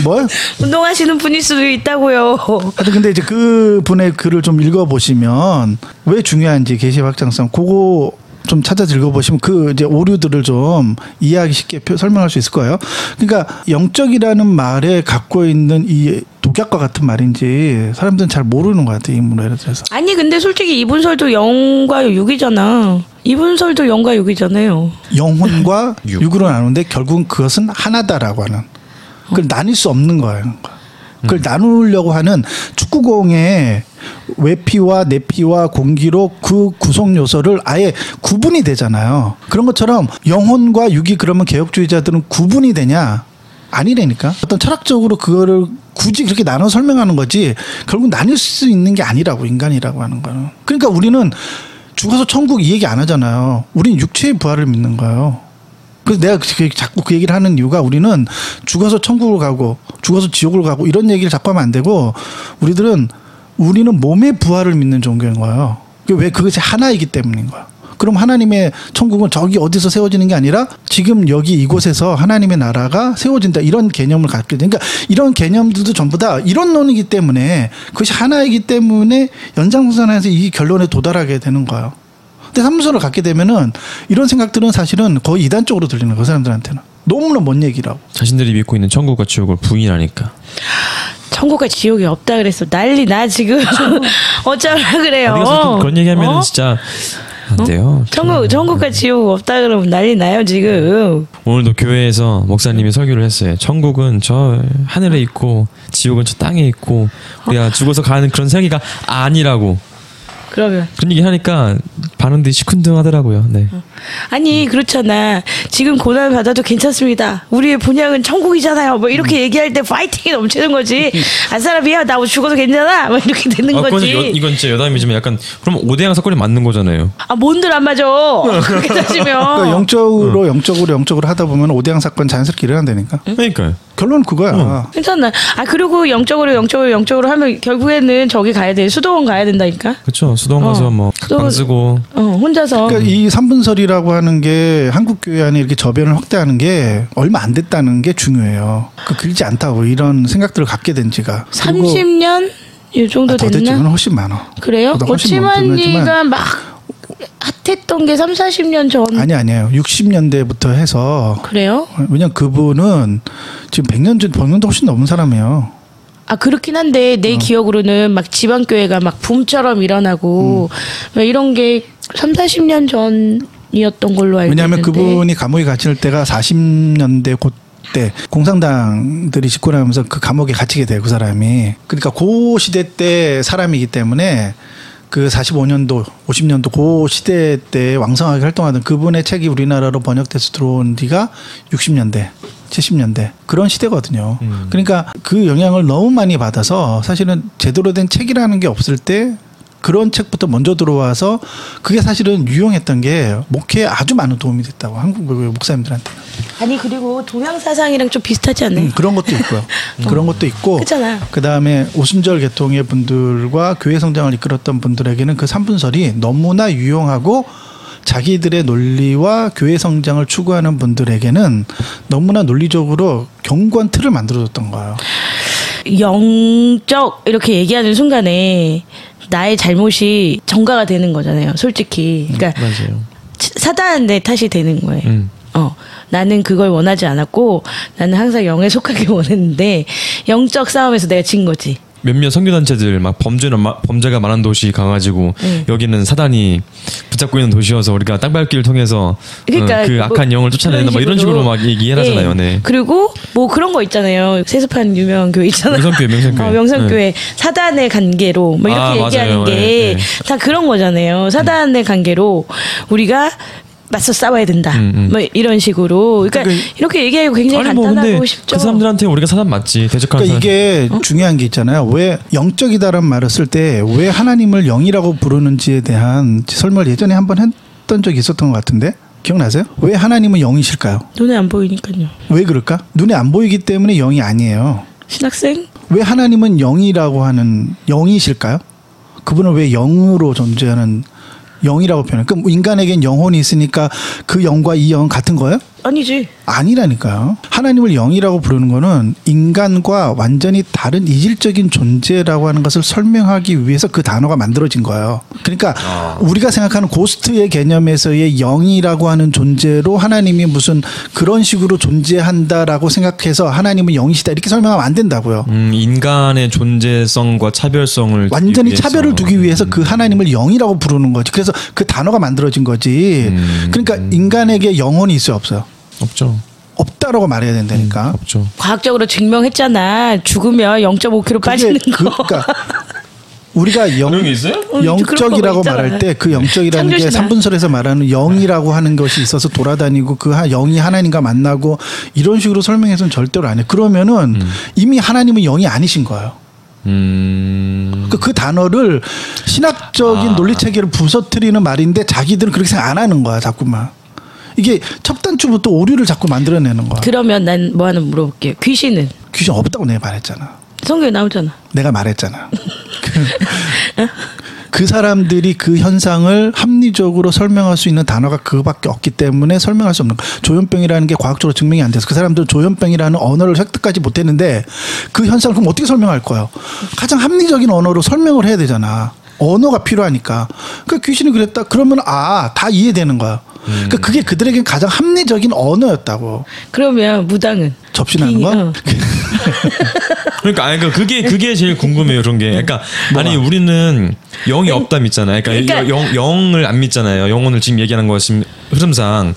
뭘? 운동하시는 분일 수도 있다고요. 하여튼 근데 이제 그 분의 글을 좀 읽어보시면 왜 중요한지 계시의 확정성 그거 좀 찾아 읽어보시면 그 이제 오류들을 좀 이해하기 쉽게 설명할 수 있을 거예요. 그러니까 영적이라는 말에 갖고 있는 이 독약과 같은 말인지 사람들은 잘 모르는 것 같아요. 예를 들어서. 아니 근데 솔직히 이분설도 0과 6이잖아. 이분설도 0과 6이잖아요. 영혼과 육으로 나누는데 결국은 그것은 하나다라고 하는. 그걸 나눌 수 없는 거예요. 그걸 나누려고 하는 축구공의 외피와 내피와 공기로 그 구성 요소를 아예 구분이 되잖아요. 그런 것처럼 영혼과 육이 그러면 개혁주의자들은 구분이 되냐? 아니라니까. 어떤 철학적으로 그거를 굳이 그렇게 나눠 설명하는 거지 결국 나눌 수 있는 게 아니라고 인간이라고 하는 거는. 그러니까 우리는 죽어서 천국 이 얘기 안 하잖아요. 우린 육체의 부활을 믿는 거예요. 그래서 내가 자꾸 그 얘기를 하는 이유가 우리는 죽어서 천국을 가고 죽어서 지옥을 가고 이런 얘기를 자꾸 하면 안 되고 우리는 몸의 부활을 믿는 종교인 거예요. 왜 그것이 하나이기 때문인 거야. 그럼 하나님의 천국은 저기 어디서 세워지는 게 아니라 지금 여기 이곳에서 하나님의 나라가 세워진다. 이런 개념을 갖게 되니까 이런 개념들도 전부 다 이론론이기 때문에 그것이 하나이기 때문에 연장선상에서 이 결론에 도달하게 되는 거예요. 근데 삼분선을 갖게 되면은 이런 생각들은 사실은 거의 이단적으로 들리는 거예요. 그 사람들한테는. 너무나 먼 얘기라고. 자신들이 믿고 있는 천국과 지옥을 부인하니까. 천국과 지옥이 없다 그랬어. 난리 나 지금. 어쩌라 그래요. 어디 가서 그런 얘기하면 진짜 안 돼요. 천국과 지옥 없다 그러면 난리 나요 지금. 오늘도 교회에서 목사님이 설교를 했어요. 천국은 저 하늘에 있고 지옥은 저 땅에 있고 우리가 죽어서 가는 그런 세계가 아니라고. 그러면 그런 얘기 하니까 반응들이 시큰둥하더라고요. 네. 아니 그렇잖아. 지금 고난 받아도 괜찮습니다. 우리의 본향은 천국이잖아요. 뭐 이렇게 얘기할 때 파이팅이 넘치는 거지. 안 사람이야 나 죽어도 괜찮아. 뭐 이렇게 되는 거지. 이건 진짜 여담이지만 약간 그럼 오대양 사건이 맞는 거잖아요. 뭔들 안 맞아. 그렇게 따지면. 그러니까 영적으로 하다 보면 오대양 사건 자연스럽게 일어난다니까. 그러니까요. 결론은 그거야. 괜찮나? 그리고 영적으로 하면 결국에는 저기 가야 돼. 수도원 가야 된다니까. 그렇죠. 수도원 가서 뭐 각방 쓰고. 혼자서. 그러니까 이 삼분설이라고 하는 게 한국 교회 안에 이렇게 저변을 확대하는 게 얼마 안 됐다는 게 중요해요. 길지 않다고 이런 생각들을 갖게 된 지가. 30년 이 정도 더 됐나? 됐지. 그건 훨씬 많아. 그래요? 오치만이가 막 핫했던 게 30-40년 전. 아니에요. 60년대부터 해서. 그래요? 왜냐면 그분은 지금 100년도 훨씬 넘은 사람이에요. 그렇긴 한데 내 기억으로는 막 지방교회가 막 붐처럼 일어나고 막 이런 게 30-40년 전이었던 걸로 알고 있는데. 왜냐하면 그분이 감옥에 갇힐 때가 40년대 그때 공산당들이 집권하면서 그 감옥에 갇히게 돼요. 그 사람이. 그러니까 그 시대 때 사람이기 때문에 그 45년도, 50년도 그 시대 때 왕성하게 활동하던 그분의 책이 우리나라로 번역돼서 들어온 뒤가 60년대, 70년대 그런 시대거든요. 그러니까 그 영향을 너무 많이 받아서 사실은 제대로 된 책이라는 게 없을 때 그런 책부터 먼저 들어와서 그게 사실은 유용했던 게 목회에 아주 많은 도움이 됐다고 한국 목사님들한테는. 아니 그리고 동양 사상이랑 좀 비슷하지 않나요? 그런 것도 있고요. 그런 것도 있고. 그렇잖아요. 그다음에 오순절 계통의 분들과 교회 성장을 이끌었던 분들에게는 그 삼분설이 너무나 유용하고 자기들의 논리와 교회 성장을 추구하는 분들에게는 너무나 논리적으로 견고한 틀을 만들어줬던 거예요. 영적 이렇게 얘기하는 순간에 나의 잘못이 전가가 되는 거잖아요. 솔직히. 그러니까 맞아요. 사단의 탓이 되는 거예요. 나는 그걸 원하지 않았고 나는 항상 영에 속하길 원했는데 영적 싸움에서 내가 진 거지. 몇몇 선교단체들 막 범죄가 많은 도시 가가지고 여기는 사단이 붙잡고 있는 도시여서 우리가 땅밟기를 통해서 그러니까 그 악한 영을 쫓아낸다 막 이런 식으로 막 얘기하잖아요. 네. 그리고 뭐 그런 거 있잖아요. 세습한 유명한 교회 있잖아요. 명성교회. 네. 사단의 관계로 뭐 이렇게 얘기하는 게 다 그런 거잖아요. 사단의 관계로 우리가 맞서 싸워야 된다. 뭐 이런 식으로. 그러니까 이렇게 얘기하고 굉장히 간단하고 쉽죠. 그 사람들한테 우리가 사단 맞지. 대적하는 그러니까 이게 중요한 게 있잖아요. 왜 영적이다라는 말을 쓸 때 왜 하나님을 영이라고 부르는지에 대한 설명을 예전에 한번 했던 적이 있었던 것 같은데 기억나세요? 왜 하나님은 영이실까요? 눈에 안 보이니까요. 왜 그럴까? 눈에 안 보이기 때문에 영이 아니에요. 신학생? 왜 하나님은 영이라고 하는 영이실까요? 그분은 왜 영으로 존재하는 영이라고 표현해요. 그럼 인간에겐 영혼이 있으니까 그 영과 이 영은 같은 거예요? 아니지. 아니라니까요. 하나님을 영이라고 부르는 거는 인간과 완전히 다른 이질적인 존재라고 하는 것을 설명하기 위해서 그 단어가 만들어진 거예요. 그러니까 우리가 생각하는 고스트의 개념에서의 영이라고 하는 존재로 하나님이 무슨 그런 식으로 존재한다라고 생각해서 하나님은 영이시다 이렇게 설명하면 안 된다고요. 인간의 존재성과 차별성을 완전히 차별을 두기 위해서 그 하나님을 영이라고 부르는 거지. 그래서 그 단어가 만들어진 거지. 그러니까 인간에게 영혼이 있어요, 없어요? 없죠. 없다라고 말해야 된다니까. 없죠. 과학적으로 증명했잖아. 죽으면 0.5kg 빠지는 거. 그러니까 우리가 영적이라고 말할 때 그 영적이라는 게 삼분설에서 말하는 영이라고 하는 것이 있어서 돌아다니고 그 영이 하나님과 만나고 이런 식으로 설명해서는 절대로 안 해. 그러면은 이미 하나님은 영이 아니신 거예요. 그 단어를 신학적인 논리 체계를 부서뜨리는 말인데 자기들은 그렇게 생각 안 하는 거야 자꾸만. 이게 첫 단추부터 오류를 자꾸 만들어내는 거야. 그러면 난 뭐 하나 물어볼게요. 귀신은? 귀신 없다고 내가 말했잖아. 성경에 나오잖아. 내가 말했잖아. 그 사람들이 그 현상을 합리적으로 설명할 수 있는 단어가 그거밖에 없기 때문에 설명할 수 없는 거야. 조현병이라는 게 과학적으로 증명이 안 돼서 그 사람들은 조현병이라는 언어를 획득하지 못했는데 그 현상을 그럼 어떻게 설명할 거예요? 가장 합리적인 언어로 설명을 해야 되잖아. 언어가 필요하니까. 그러니까 귀신이 그랬다. 그러면 다 이해되는 거야. 그러니까 그게 그들에겐 가장 합리적인 언어였다고. 그러면 무당은? 접신하는 거? 그러니까 그게 제일 궁금해요. 그런 게. 그러니까 아니 우리는 영이 없다 믿잖아요. 그러니까 영을 안 믿잖아요. 영혼을 지금 얘기하는 거 지금 흐름상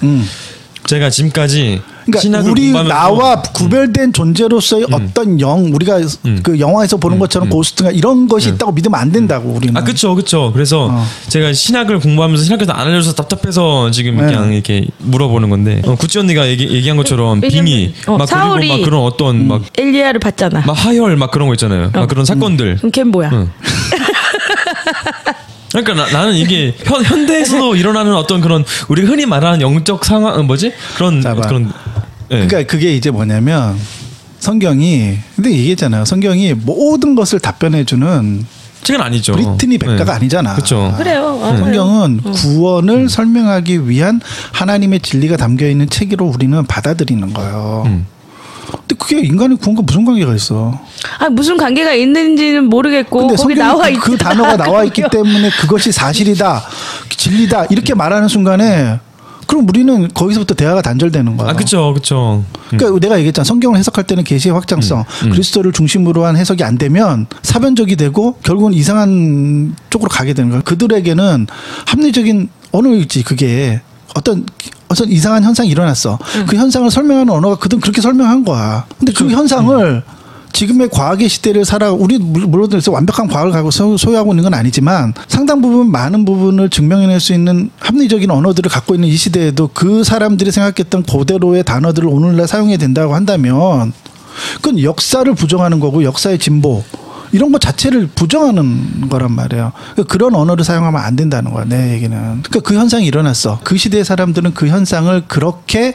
제가 지금까지 그러니까 우리 나와 구별된 존재로서의 어떤 영 우리가 그 영화에서 보는 것처럼 고스트가 이런 것이 있다고 믿으면 안 된다고 우리는. 그렇죠. 그래서 제가 신학을 공부하면서 신학에서 안 알려줘서 답답해서 지금 그냥 이렇게 물어보는 건데 구찌 언니가 얘기한 것처럼 빙의 막 사울이 그리고 막 그런 어떤 막 엘리야를 봤잖아. 막 하혈 막 그런 거 있잖아요. 막 그런 사건들. 그럼 걔는 뭐야? 그러니까 나는 이게 현대에서도 일어나는 어떤 그런 우리가 흔히 말하는 영적 상황 뭐지 그런. 네. 그러니까 그게 이제 뭐냐면 성경이 근데 얘기했잖아요. 성경이 모든 것을 답변해주는 책은 아니죠. 브리트니 백가가 아니잖아. 그렇죠. 그래요. 성경은 구원을 설명하기 위한 하나님의 진리가 담겨 있는 책으로 우리는 받아들이는 거예요. 근데 그게 인간의 구원과 무슨 관계가 있어? 무슨 관계가 있는지는 모르겠고 근데 거기 나와 그 단어가 나와 있기 때문에 그것이 사실이다, 진리다 이렇게 말하는 순간에 그럼 우리는 거기서부터 대화가 단절되는 거야. 그렇죠. 그러니까 내가 얘기했잖아. 성경을 해석할 때는 계시의 확장성, 그리스도를 중심으로 한 해석이 안 되면 사변적이 되고 결국은 이상한 쪽으로 가게 되는 거야. 그들에게는 합리적인 언어일지 그게 어떤 이상한 현상이 일어났어. 그 현상을 설명하는 언어가 그들은 그렇게 설명한 거야. 근데 그 현상을 지금의 과학의 시대를 우리 물론 완벽한 과학을 가지고 소유하고 있는 건 아니지만 상당 부분 많은 부분을 증명해낼 수 있는 합리적인 언어들을 갖고 있는 이 시대에도 그 사람들이 생각했던 그대로의 단어들을 오늘날 사용해야 된다고 한다면 그건 역사를 부정하는 거고 역사의 진보 이런 것 자체를 부정하는 거란 말이에요. 그러니까 그런 언어를 사용하면 안 된다는 거야. 내 얘기는. 그러니까 그 현상이 일어났어. 그 시대의 사람들은 그 현상을 그렇게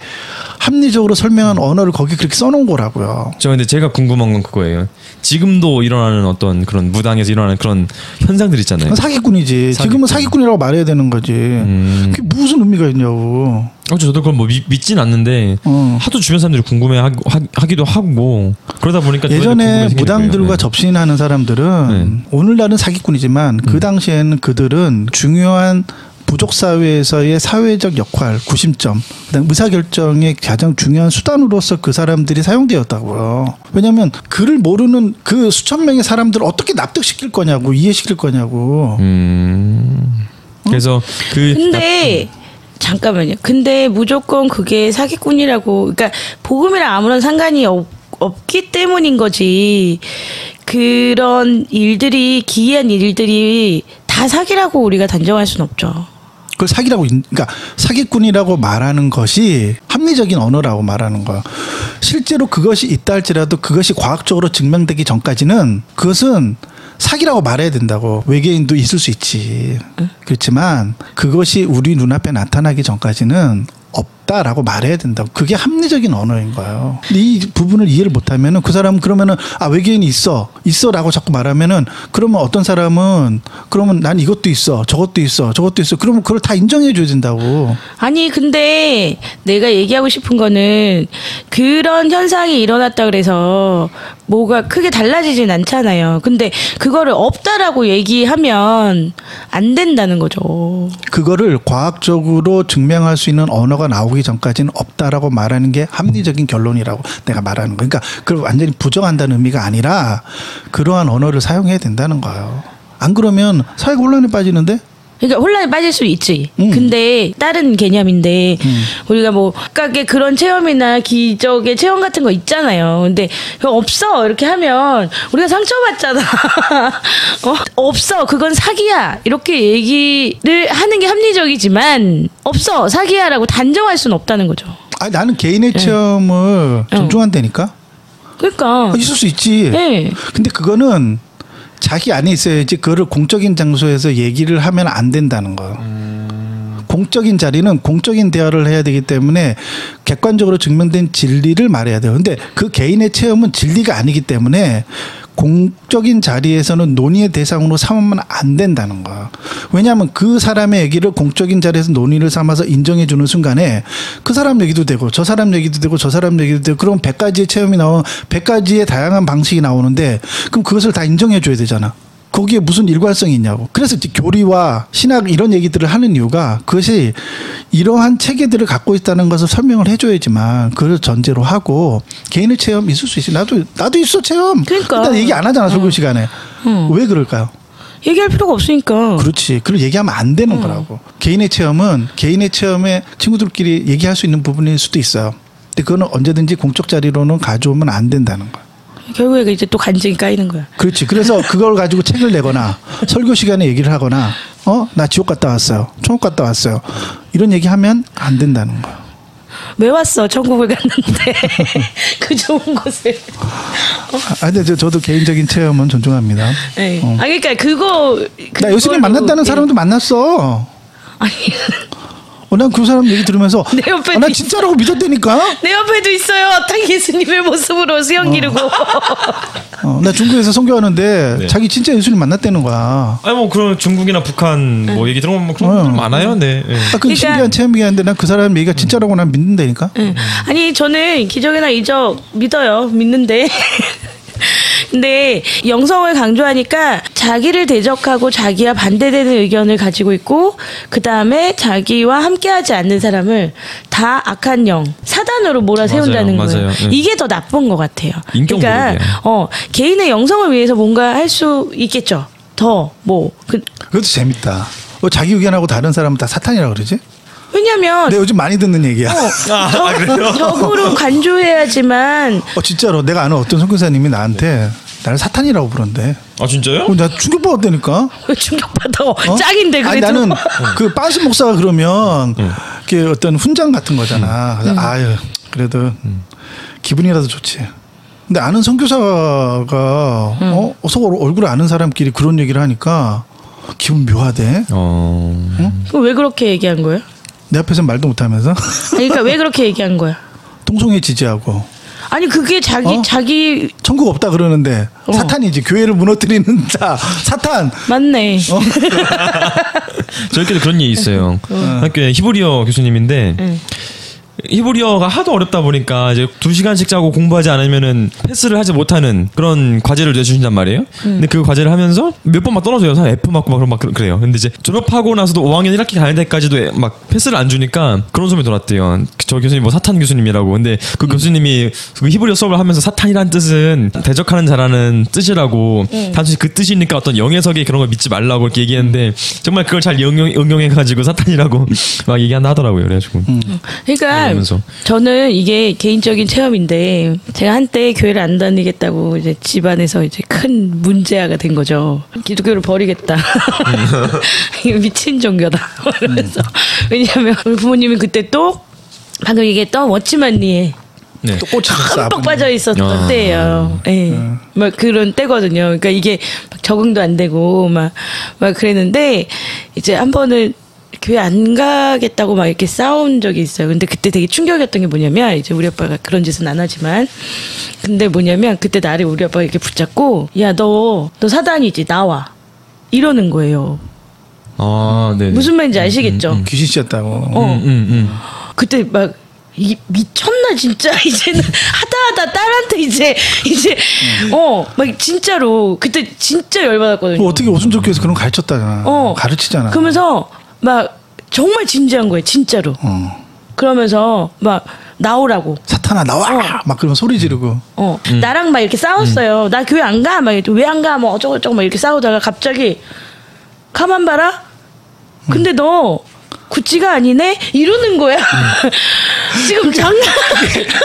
합리적으로 설명한 언어를 거기 그렇게 써놓은 거라고요. 근데 제가 궁금한 건 그거예요. 지금도 일어나는 어떤 그런 무당에서 일어나는 그런 현상들 있잖아요. 사기꾼이지. 지금은 사기꾼이라고 말해야 되는 거지. 그게 무슨 의미가 있냐고. 저도 그걸 뭐 믿진 않는데 하도 주변 사람들이 궁금해하기도 하고 그러다 보니까 예전에 무당들과 접신하는 사람들은 오늘날은 사기꾼이지만 그 당시에는 그들은 중요한 부족 사회에서의 사회적 역할, 구심점, 그다음 의사결정의 가장 중요한 수단으로서 그 사람들이 사용되었다고요. 왜냐하면 그를 모르는 그 수천 명의 사람들을 어떻게 납득시킬 거냐고 이해시킬 거냐고. 그래서 근데 잠깐만요. 근데 무조건 그게 사기꾼이라고 그러니까 복음이랑 아무런 상관이 없기 때문인 거지. 그런 일들이 기이한 일들이 다 사기라고 우리가 단정할 수는 없죠. 그걸 사기라고 그러니까 사기꾼이라고 말하는 것이 합리적인 언어라고 말하는 거야. 실제로 그것이 있다 할지라도 그것이 과학적으로 증명되기 전까지는 그것은 사기라고 말해야 된다고. 외계인도 있을 수 있지. 그렇지만 그것이 우리 눈앞에 나타나기 전까지는 없다라고 말해야 된다고. 그게 합리적인 언어인 거예요. 이 부분을 이해를 못하면은 그 사람은 그러면은 외계인이 있어라고 자꾸 말하면은 그러면 어떤 사람은 그러면 난 이것도 있어 저것도 있어 그러면 그걸 다 인정해 줘야 된다고. 아니 근데 내가 얘기하고 싶은 거는 그런 현상이 일어났다 그래서 뭐가 크게 달라지진 않잖아요. 근데 그거를 없다라고 얘기하면 안 된다는 거죠. 그거를 과학적으로 증명할 수 있는 언어가 나오기 전까지는 없다라고 말하는 게 합리적인 결론이라고 내가 말하는 거예요. 그러니까 그걸 완전히 부정한다는 의미가 아니라 그러한 언어를 사용해야 된다는 거예요. 안 그러면 사회가 혼란에 빠지는데? 그러니까 혼란에 빠질 수 있지. 근데 다른 개념인데 우리가 뭐 각각의 그런 체험이나 기적의 체험 같은 거 있잖아요. 근데 그거 없어 이렇게 하면 우리가 상처받잖아. 없어 그건 사기야 이렇게 얘기를 하는 게 합리적이지만 없어 사기야라고 단정할 수는 없다는 거죠. 나는 개인의 체험을 존중한다니까. 그러니까 있을 수 있지. 네. 근데 그거는 자기 안에 있어야지 그거를 공적인 장소에서 얘기를 하면 안 된다는 거예요. 공적인 자리는 공적인 대화를 해야 되기 때문에 객관적으로 증명된 진리를 말해야 돼요. 근데 그 개인의 체험은 진리가 아니기 때문에 공적인 자리에서는 논의의 대상으로 삼으면 안 된다는 거야. 왜냐하면 그 사람의 얘기를 공적인 자리에서 논의를 삼아서 인정해 주는 순간에 그 사람 얘기도 되고 저 사람 얘기도 되고 저 사람 얘기도 되고 그럼 100가지의 체험이 나오는 100가지의 다양한 방식이 나오는데 그럼 그것을 다 인정해 줘야 되잖아. 거기에 무슨 일관성이 있냐고. 그래서 이제 교리와 신학 이런 얘기들을 하는 이유가 그것이 이러한 체계들을 갖고 있다는 것을 설명을 해줘야지만 그걸 전제로 하고 개인의 체험 있을 수 있어. 나도 있어 체험. 그러니까. 일단 얘기 안 하잖아 설교 시간에. 왜 그럴까요? 얘기할 필요가 없으니까. 그렇지. 그걸 얘기하면 안 되는 거라고. 개인의 체험은 개인의 체험에 친구들끼리 얘기할 수 있는 부분일 수도 있어요. 근데 그거는 언제든지 공적 자리로는 가져오면 안 된다는 거야. 결국에 이제 또 간증이 까이는 거야. 그렇지. 그래서 그걸 가지고 책을 내거나 설교 시간에 얘기를 하거나 나 지옥 갔다 왔어요. 천국 갔다 왔어요. 이런 얘기하면 안 된다는 거야. 왜 왔어? 천국을 갔는데 그 좋은 곳을. 근데 저도 개인적인 체험은 존중합니다. 네. 그러니까 나 예수님 만났다는 사람도 만났어. 아니. 난 그 사람 얘기 들으면서 내 옆에 나 진짜라고 믿었다니까. 내 옆에도 있어요. 딱 예수님의 모습으로 수영 기르고. 나 중국에서 선교하는데 네. 자기 진짜 예수님 만났다는 거야. 아니 뭐 그런 중국이나 북한 뭐 얘기 들어보면 뭐 그런 분들 많아요. 네. 네. 그 그러니까- 신기한 체험이긴 한데 난 그 사람 얘기가 진짜라고 난 믿는다니까. 아니 저는 기적이나 이적 믿어요. 믿는데. 근데 영성을 강조하니까 자기를 대적하고 자기와 반대되는 의견을 가지고 있고 그 다음에 자기와 함께하지 않는 사람을 다 악한 영, 사단으로 몰아세운다는 맞아요, 거예요. 맞아요. 네. 이게 더 나쁜 것 같아요. 인격 그러니까 모독이야. 개인의 영성을 위해서 뭔가 할 수 있겠죠. 더 뭐 그것도 재밌다. 자기 의견하고 다른 사람은 다 사탄이라고 그러지? 왜냐면 내가 요즘 많이 듣는 얘기야. 그래요? 적으로 간주해야지만 진짜로 내가 아는 어떤 선교사님이 나한테 나를 사탄이라고 부른대. 아 진짜요? 나 충격받았다니까. 충격받아. 짱인데 그래도. 아니 나는 그 빤스 목사가 그러면 그게 어떤 훈장 같은 거잖아. 그래서 아유 그래도 기분이라도 좋지. 근데 아는 선교사가 서로 얼굴 아는 사람끼리 그런 얘기를 하니까 기분 묘하대. 그럼 왜 그렇게 얘기한 거예요? 내 앞에서 말도 못하면서 그러니까 왜 그렇게 얘기한 거야? 통성에 지지하고 아니 그게 자기 천국 없다 그러는데 사탄이지. 교회를 무너뜨리는 자 사탄. 맞네. 저희끼리 그런 얘기 있어요. 학교에 히브리어 교수님인데 히브리어가 하도 어렵다 보니까 이제 2시간씩 자고 공부하지 않으면은 패스를 하지 못하는 그런 과제를 내주신단 말이에요. 근데 그 과제를 하면서 몇 번 막 떨어져요. F 맞고 막 그래요. 근데 이제 졸업하고 나서도 5학년 1학기 갈 때까지도 막 패스를 안 주니까 그런 소문이 돌았대요. 저 교수님 뭐 사탄 교수님이라고. 근데 그 교수님이 그 히브리어 수업을 하면서 사탄이란 뜻은 대적하는 자라는 뜻이라고 단순히 그 뜻이니까 어떤 영해석이 그런 걸 믿지 말라고 이렇게 얘기했는데 정말 그걸 잘 응용해가지고 사탄이라고 막 얘기한다 하더라고요. 그래가지고. 그러니까 그러면서. 저는 이게 개인적인 체험인데 제가 한때 교회를 안 다니겠다고 이제 집안에서 이제 큰 문제아가 된 거죠. 기독교를 버리겠다. 이거 미친 종교다. 그래서 왜냐하면 우리 부모님이 그때 또 방금 얘기했던 워치만리에 네. 또 꽂혔어. 흠뻑 빠져 있었던 때예요. 예. 막 그런 때거든요. 그러니까 이게 막 적응도 안 되고 막 그랬는데 이제 한 번은 교회 안 가겠다고 막 이렇게 싸운 적이 있어요. 근데 그때 되게 충격이었던 게 뭐냐면 이제 우리 아빠가 그런 짓은 안 하지만 근데 뭐냐면 그때 나를 우리 아빠가 이렇게 붙잡고 야 너 사단이지 나와 이러는 거예요. 아, 네. 무슨 말인지 아시겠죠? 귀신 씌었다고. 그때 막 미쳤나 진짜 이제는 하다 딸한테 이제 막 진짜로 그때 진짜 열받았거든요. 뭐 어떻게 오순절교에서 그런 거 가르쳤다잖아. 가르치잖아. 그러면서 막 정말 진지한 거예요, 진짜로. 그러면서 막 나오라고. 사탄아 나와. 막 그러면 소리 지르고. 나랑 막 이렇게 싸웠어요. 나 교회 안 가. 막 왜 안 가? 뭐 어쩌고저쩌고 막 이렇게 싸우다가 갑자기 가만 봐라. 근데 너 구찌가 아니네? 이러는 거야. 지금 장난.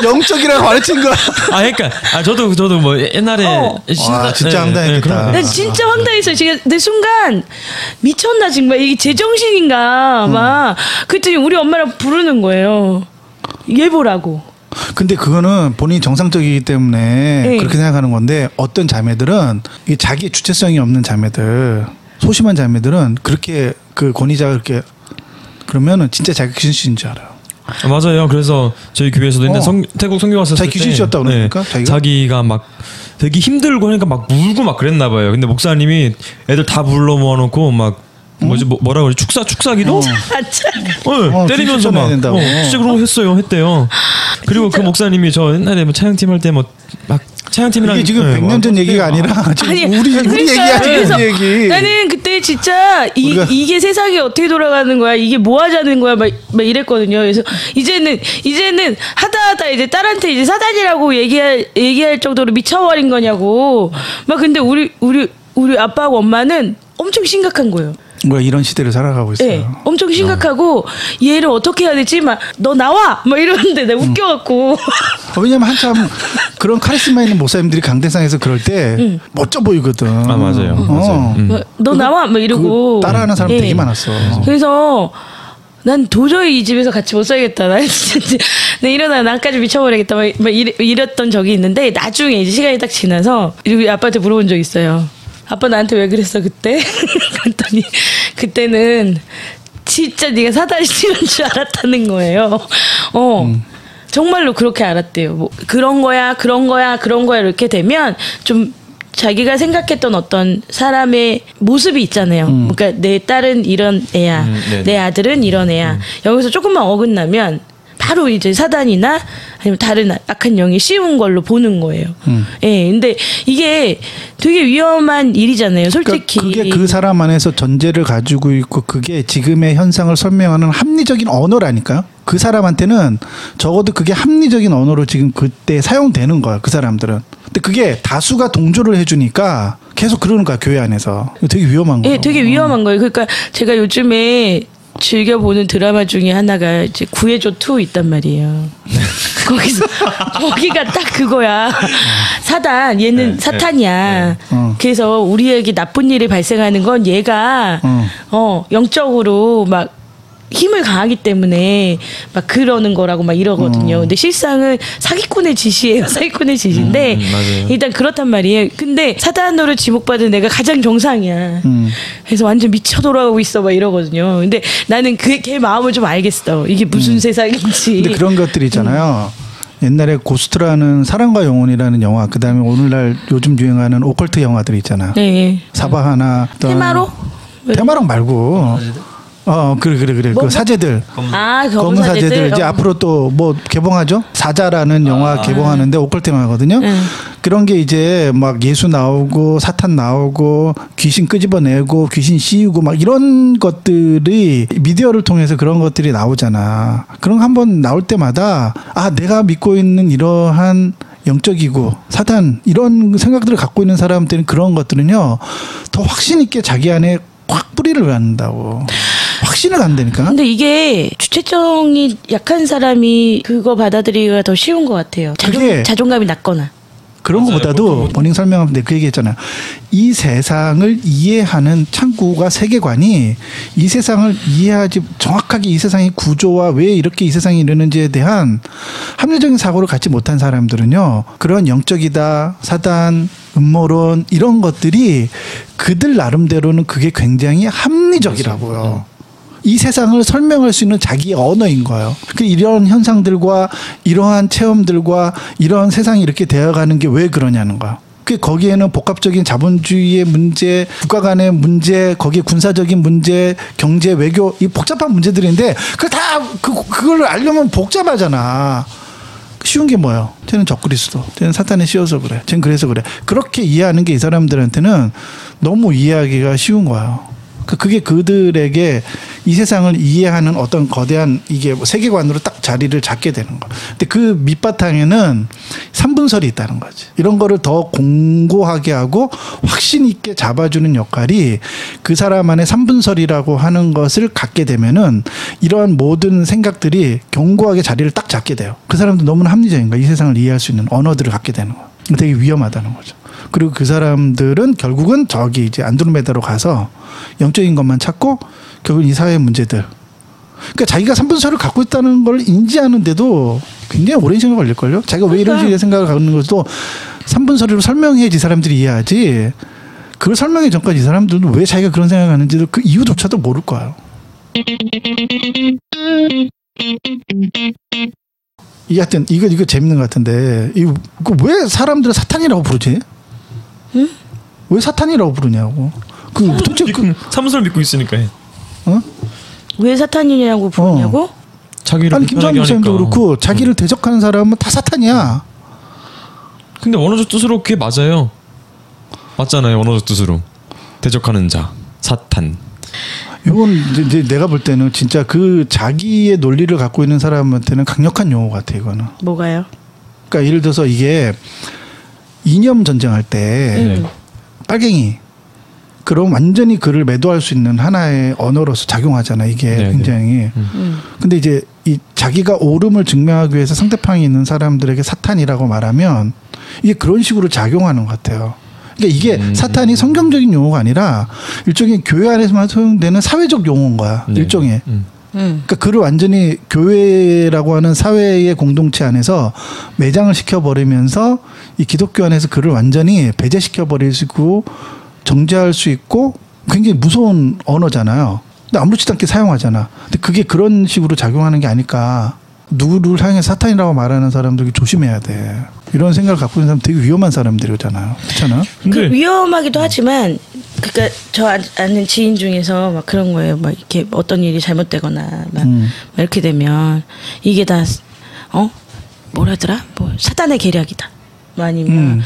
영적이라고 가르친 거야. 그러니까 저도 뭐 옛날에 와, 진짜 황당했겠다. 나 진짜 황당했어요. 지금 내 순간 미쳤나 정말 이게 제정신인가 막 그랬더니 우리 엄마랑 부르는 거예요. 얘 보라고. 근데 그거는 본인이 정상적이기 때문에 네. 그렇게 생각하는 건데 어떤 자매들은 이 자기 주체성이 없는 자매들, 소심한 자매들은 그렇게 그 권위자가 그렇게 그러면은 진짜 자기 귀신인 줄 알아요. 맞아요. 그래서 저희 교회에서도 옛날 태국 선교 갔었을 자기 때 귀신이었다고 그러니까 자기가 막 되게 힘들고 하니까 막 울고 막 그랬나 봐요. 근데 목사님이 애들 다 불러 모아놓고 막 뭐라 그래 축사기도 때리면서 막 진짜 그러고 했대요. 그리고 그 목사님이 저 옛날에 뭐 차영팀 할 때 뭐 막 차영팀이랑 이게 지금 100년 전 얘기가 아니라 지금 아니, 우리 얘기하지 우리 얘기. 나는 그때 진짜 이게 세상이 어떻게 돌아가는 거야, 이게 뭐 하자는 거야 막 이랬거든요. 그래서 이제는 하다 이제 딸한테 이제 사단이라고 얘기할 정도로 미쳐버린 거냐고 막. 근데 우리 아빠하고 엄마는 엄청 심각한 거예요. 뭐야 이런 시대를 살아가고 있어요. 네, 엄청 심각하고 얘를 어떻게 해야 되지? 막 너 나와! 막 이러는데 내가 웃겨갖고. 왜냐면 한참 그런 카리스마 있는 목사님들이 강대상에서 그럴 때 멋져 보이거든. 아 맞아요. 너 나와! 막 이러고 따라하는 사람 되게 많았어. 그래서 난 도저히 이 집에서 같이 못 살겠다. 나 진짜 일어나 나까지 미쳐버리겠다. 막 이랬던 적이 있는데 나중에 이제 시간이 딱 지나서 우리 아빠한테 물어본 적 있어요. 아빠 나한테 왜 그랬어 그때? 그랬더니 그때는 진짜 네가 사단이 싫은 줄 알았다는 거예요. 정말로 그렇게 알았대요. 뭐 그런 거야 이렇게 되면 좀 자기가 생각했던 어떤 사람의 모습이 있잖아요. 그러니까 내 딸은 이런 애야, 내 아들은 이런 애야. 여기서 조금만 어긋나면 바로 이제 사단이나 아니면 다른 악한 영이 씌운 걸로 보는 거예요. 예, 근데 이게 되게 위험한 일이잖아요, 솔직히. 그러니까 그게 그 사람 안에서 전제를 가지고 있고 그게 지금의 현상을 설명하는 합리적인 언어라니까요. 그 사람한테는 적어도 그게 합리적인 언어로 지금 그때 사용되는 거야, 그 사람들은. 근데 그게 다수가 동조를 해주니까 계속 그러는 거야, 교회 안에서. 되게 위험한 거예요. 예, 되게 위험한 거예요. 그러니까 제가 요즘에 즐겨보는 드라마 중에 하나가 이제 구해줘 2 있단 말이에요. 거기가 딱 그거야. 사단, 얘는 사탄이야. 그래서 우리에게 나쁜 일이 발생하는 건 얘가 영적으로 막 힘을 강하기 때문에 막 그러는 거라고 막 이러거든요. 근데 실상은 사기꾼의 짓이에요. 사기꾼의 짓인데 일단 그렇단 말이에요. 근데 사단으로 지목받은 애가 가장 정상이야. 그래서 완전 미쳐 돌아가고 있어 막 이러거든요. 근데 나는 걔 마음을 좀 알겠어. 이게 무슨 세상인지. 근데 그런 것들 있잖아요. 옛날에 고스트라는 사랑과 영혼이라는 영화, 그다음에 오늘날 요즘 유행하는 오컬트 영화들 있잖아요. 네. 사바하나 테마로? 테마랑 말고 그래. 그 사제들. 검은 사제들 이제 앞으로 또 뭐 개봉하죠? 사자라는 영화 개봉하는데 오컬트 영화거든요. 그런 게 이제 막 예수 나오고 사탄 나오고 귀신 끄집어내고 귀신 씌우고 막 이런 것들이 미디어를 통해서 그런 것들이 나오잖아. 그런 거 한번 나올 때마다 내가 믿고 있는 이러한 영적이고 사탄 이런 생각들을 갖고 있는 사람들은 그런 것들은요 더 확신 있게 자기 안에 확 뿌리를 갖는다고. 확신을 안 되니까. 근데 이게 주체성이 약한 사람이 그거 받아들이기가 더 쉬운 것 같아요. 자존감이 낮거나. 그런 것보다도 본인 설명하는데 그 얘기했잖아요. 이 세상을 이해하는 창구가 세계관이 이 세상을 이해하지 정확하게 이 세상의 구조와 왜 이렇게 이 세상이 이러는지에 대한 합리적인 사고를 갖지 못한 사람들은요. 그런 영적이다, 사단, 음모론 이런 것들이 그들 나름대로는 그게 굉장히 합리적이라고요. 이 세상을 설명할 수 있는 자기의 언어인 거예요. 이런 현상들과 이러한 체험들과 이런 세상이 이렇게 되어가는 게 왜 그러냐는 거예요. 거기에는 복합적인 자본주의의 문제, 국가 간의 문제, 거기에 군사적인 문제, 경제, 외교 이 복잡한 문제들인데 그걸 알려면 복잡하잖아. 쉬운 게 뭐예요? 쟤는 적그리스도, 쟤는 사탄에 씌워서 그래, 쟤는 그래서 그래. 그렇게 이해하는 게 이 사람들한테는 너무 이해하기가 쉬운 거예요. 그게 그들에게 이 세상을 이해하는 어떤 거대한 이게 세계관으로 딱 자리를 잡게 되는 거예요. 근데 그 밑바탕에는 3분설이 있다는 거지. 이런 거를 더 공고하게 하고 확신 있게 잡아주는 역할이 그 사람 안에 3분설이라고 하는 것을 갖게 되면은 이러한 모든 생각들이 견고하게 자리를 딱 잡게 돼요. 그 사람도 너무나 합리적인 거야. 이 세상을 이해할 수 있는 언어들을 갖게 되는 거예요. 되게 위험하다는 거죠. 그리고 그 사람들은 결국은 저기 이제 안드로메다로 가서 영적인 것만 찾고 결국 이 사회의 문제들. 그러니까 자기가 3분설을 갖고 있다는 걸 인지하는데도 굉장히 오랜 시간 걸릴걸요. 자기가 왜 이런 식의 생각을 갖는 것도 3분서리로 설명해야지 사람들이 이해하지. 그걸 설명하기 전까지 이 사람들도 왜 자기가 그런 생각을 하는지도 그 이유조차도 모를 거예요. 하여튼 이거 재밌는 것 같은데 이거 왜 사람들은 사탄이라고 부르지? 응? 왜 사탄이라고 부르냐고. 도대체 사무소를 믿고 있으니까. 왜 사탄이냐고 부르냐고? 자기를 아니 김정은 목사님도 그렇고 자기를 대적하는 사람은 다 사탄이야. 근데 원어적 뜻으로 그게 맞아요. 맞잖아요. 원어적 뜻으로 대적하는 자 사탄. 이건 이제 내가 볼 때는 진짜 그 자기의 논리를 갖고 있는 사람한테는 강력한 용어 같아 이거는. 뭐가요? 그러니까 예를 들어서 이게 이념 전쟁할 때 빨갱이 그럼 완전히 그를 매도할 수 있는 하나의 언어로서 작용하잖아 이게 굉장히. 근데 이제 이 자기가 옳음을 증명하기 위해서 상대방에 있는 사람들에게 사탄이라고 말하면 이게 그런 식으로 작용하는 것 같아요. 그러니까 이게 사탄이 성경적인 용어가 아니라 일종의 교회 안에서만 사용되는 사회적 용어인 거야. 일종의. 그러니까 그를 완전히 교회라고 하는 사회의 공동체 안에서 매장을 시켜버리면서 이 기독교 안에서 그를 완전히 배제시켜버리고 정죄할 수 있고 굉장히 무서운 언어잖아요. 근데 아무렇지도 않게 사용하잖아. 근데 그게 그런 식으로 작용하는 게 아닐까. 누구를 향해 사탄이라고 말하는 사람들이 조심해야 돼. 이런 생각을 갖고 있는 사람 되게 위험한 사람들이잖아요. 그렇잖아. 그 위험하기도 하지만 그러니까 저 아는 지인 중에서 막 그런 거예요. 막 이렇게 어떤 일이 잘못되거나 막 이렇게 되면 이게 다 뭐라더라? 뭐 사탄의 계략이다. 뭐 아니면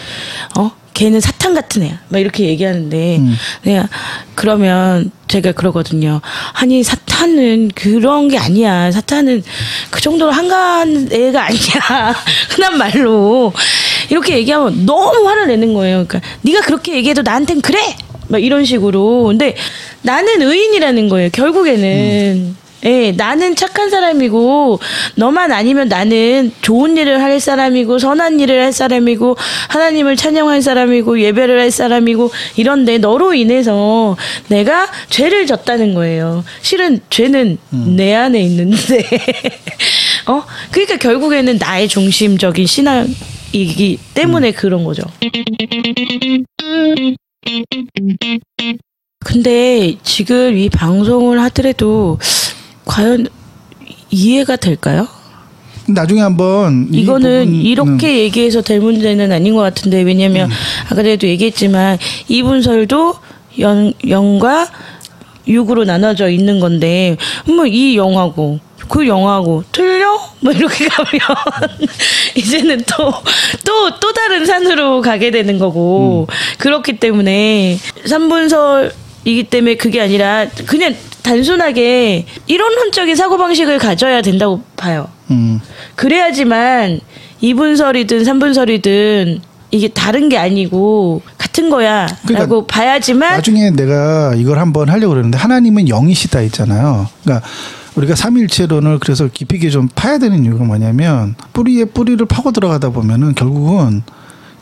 걔는 사탄 같은 애야. 막 이렇게 얘기하는데 내가 그러면 제가 그러거든요. 아니 사탄은 그런 게 아니야. 사탄은 그 정도로 한가한 애가 아니야. 흔한 말로 이렇게 얘기하면 너무 화를 내는 거예요. 그러니까 네가 그렇게 얘기해도 나한텐 그래. 막 이런 식으로. 근데 나는 의인이라는 거예요. 결국에는. 예, 나는 착한 사람이고 너만 아니면 나는 좋은 일을 할 사람이고 선한 일을 할 사람이고 하나님을 찬양할 사람이고 예배를 할 사람이고 이런데 너로 인해서 내가 죄를 졌다는 거예요. 실은 죄는 내 안에 있는데 그러니까 결국에는 나의 중심적인 신앙이기 때문에 그런 거죠. 근데 지금 이 방송을 하더라도 과연 이해가 될까요? 나중에 한번 이거는 이렇게 얘기해서 될 문제는 아닌 것 같은데 왜냐면 아까도 얘기했지만 이분설도 0과 6으로 나눠져 있는 건데 뭐 이 영하고 그 영하고 틀려? 뭐 이렇게 가면 이제는 또 다른 산으로 가게 되는 거고 그렇기 때문에 3분설이기 때문에 그게 아니라 그냥 단순하게 이론론적인 사고방식을 가져야 된다고 봐요. 그래야지만 2분설이든 3분설이든 이게 다른 게 아니고 같은 거야 그러니까 라고 봐야지만 나중에 내가 이걸 한번 하려고 그러는데 하나님은 영이시다 있잖아요. 그러니까 우리가 삼위일체론을 그래서 깊이 있게 좀 파야 되는 이유가 뭐냐면 뿌리에 뿌리를 파고 들어가다 보면은 결국은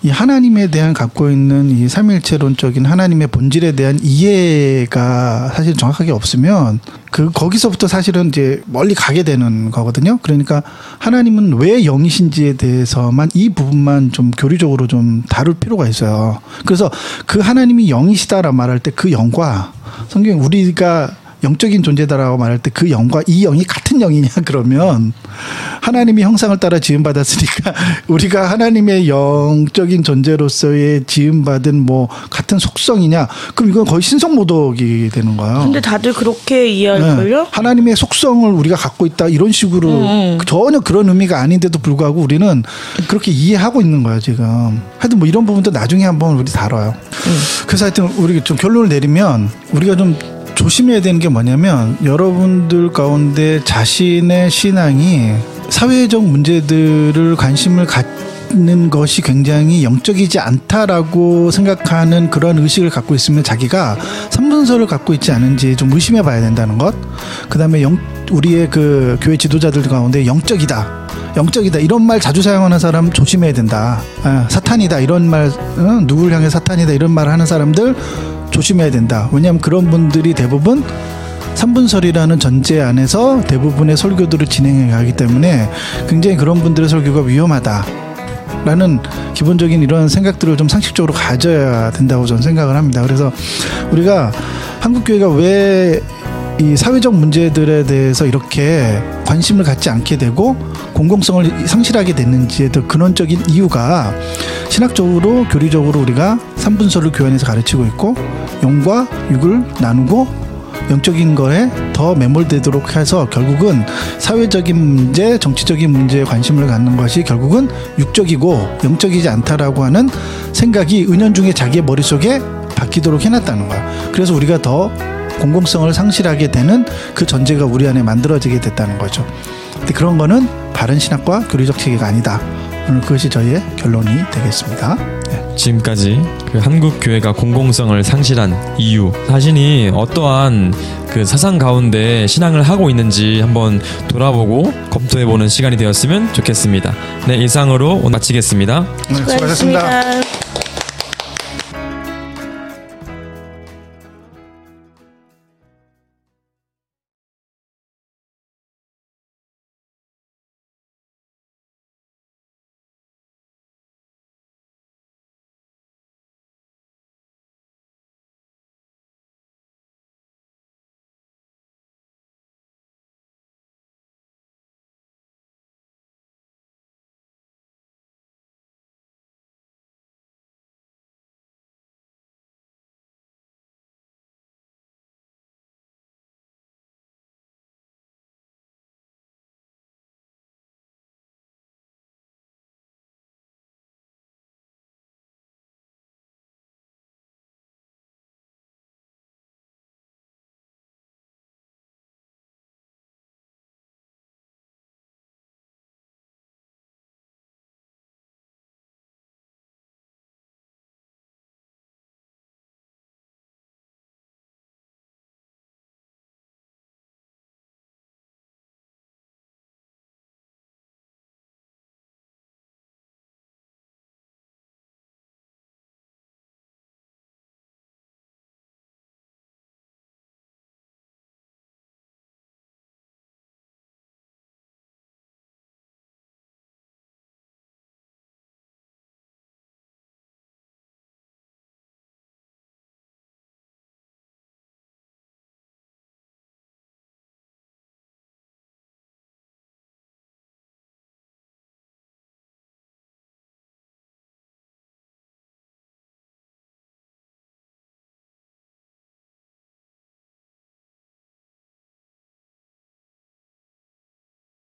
이 하나님에 대한 갖고 있는 이 삼위일체론적인 하나님의 본질에 대한 이해가 사실 정확하게 없으면 거기서부터 사실은 이제 멀리 가게 되는 거거든요. 그러니까 하나님은 왜 영이신지에 대해서만 이 부분만 좀 교리적으로 좀 다룰 필요가 있어요. 그래서 그 하나님이 영이시다라 말할 때 그 영과 성경 우리가 영적인 존재다라고 말할 때 그 영과 이 영이 같은 영이냐 그러면 하나님이 형상을 따라 지음받았으니까 우리가 하나님의 영적인 존재로서의 지음받은 뭐 같은 속성이냐 그럼 이건 거의 신성모독이 되는 거예요. 근데 다들 그렇게 이해할걸요? 네. 하나님의 속성을 우리가 갖고 있다 이런 식으로 전혀 그런 의미가 아닌데도 불구하고 우리는 그렇게 이해하고 있는 거예요 지금. 하여튼 뭐 이런 부분도 나중에 한번 우리 다뤄요. 그래서 하여튼 우리 좀 결론을 내리면 우리가 좀 조심해야 되는 게 뭐냐면 여러분들 가운데 자신의 신앙이 사회적 문제들을 관심을 갖는 것이 굉장히 영적이지 않다라고 생각하는 그런 의식을 갖고 있으면 자기가 3분설을 갖고 있지 않은지 좀 의심해 봐야 된다는 것. 그다음에 우리의 그 교회 지도자들 가운데 영적이다 이런 말 자주 사용하는 사람 조심해야 된다. 사탄이다 이런 말 누구를 향해 사탄이다 이런 말 하는 사람들 조심해야 된다. 왜냐하면 그런 분들이 대부분 삼분설이라는 전제 안에서 대부분의 설교들을 진행해 가기 때문에 굉장히 그런 분들의 설교가 위험하다라는 기본적인 이런 생각들을 좀 상식적으로 가져야 된다고 저는 생각을 합니다. 그래서 우리가 한국교회가 왜 이 사회적 문제들에 대해서 이렇게 관심을 갖지 않게 되고 공공성을 상실하게 됐는지에 더 근원적인 이유가 신학적으로 교리적으로 우리가 삼분설을 교회 안에서 가르치고 있고 영과 육을 나누고 영적인 거에 더 매몰되도록 해서 결국은 사회적인 문제, 정치적인 문제에 관심을 갖는 것이 결국은 육적이고 영적이지 않다라고 하는 생각이 은연중에 자기의 머릿속에 박히도록 해놨다는 거야. 그래서 우리가 더 공공성을 상실하게 되는 그 전제가 우리 안에 만들어지게 됐다는 거죠. 근데 그런 거는 바른 신학과 교리적 체계가 아니다. 오늘 그것이 저희의 결론이 되겠습니다. 네. 지금까지 그 한국 교회가 공공성을 상실한 이유, 자신이 어떠한 그 사상 가운데 신앙을 하고 있는지 한번 돌아보고 검토해보는 시간이 되었으면 좋겠습니다. 네, 이상으로 오늘 마치겠습니다. 네, 수고하셨습니다. 수고하셨습니다.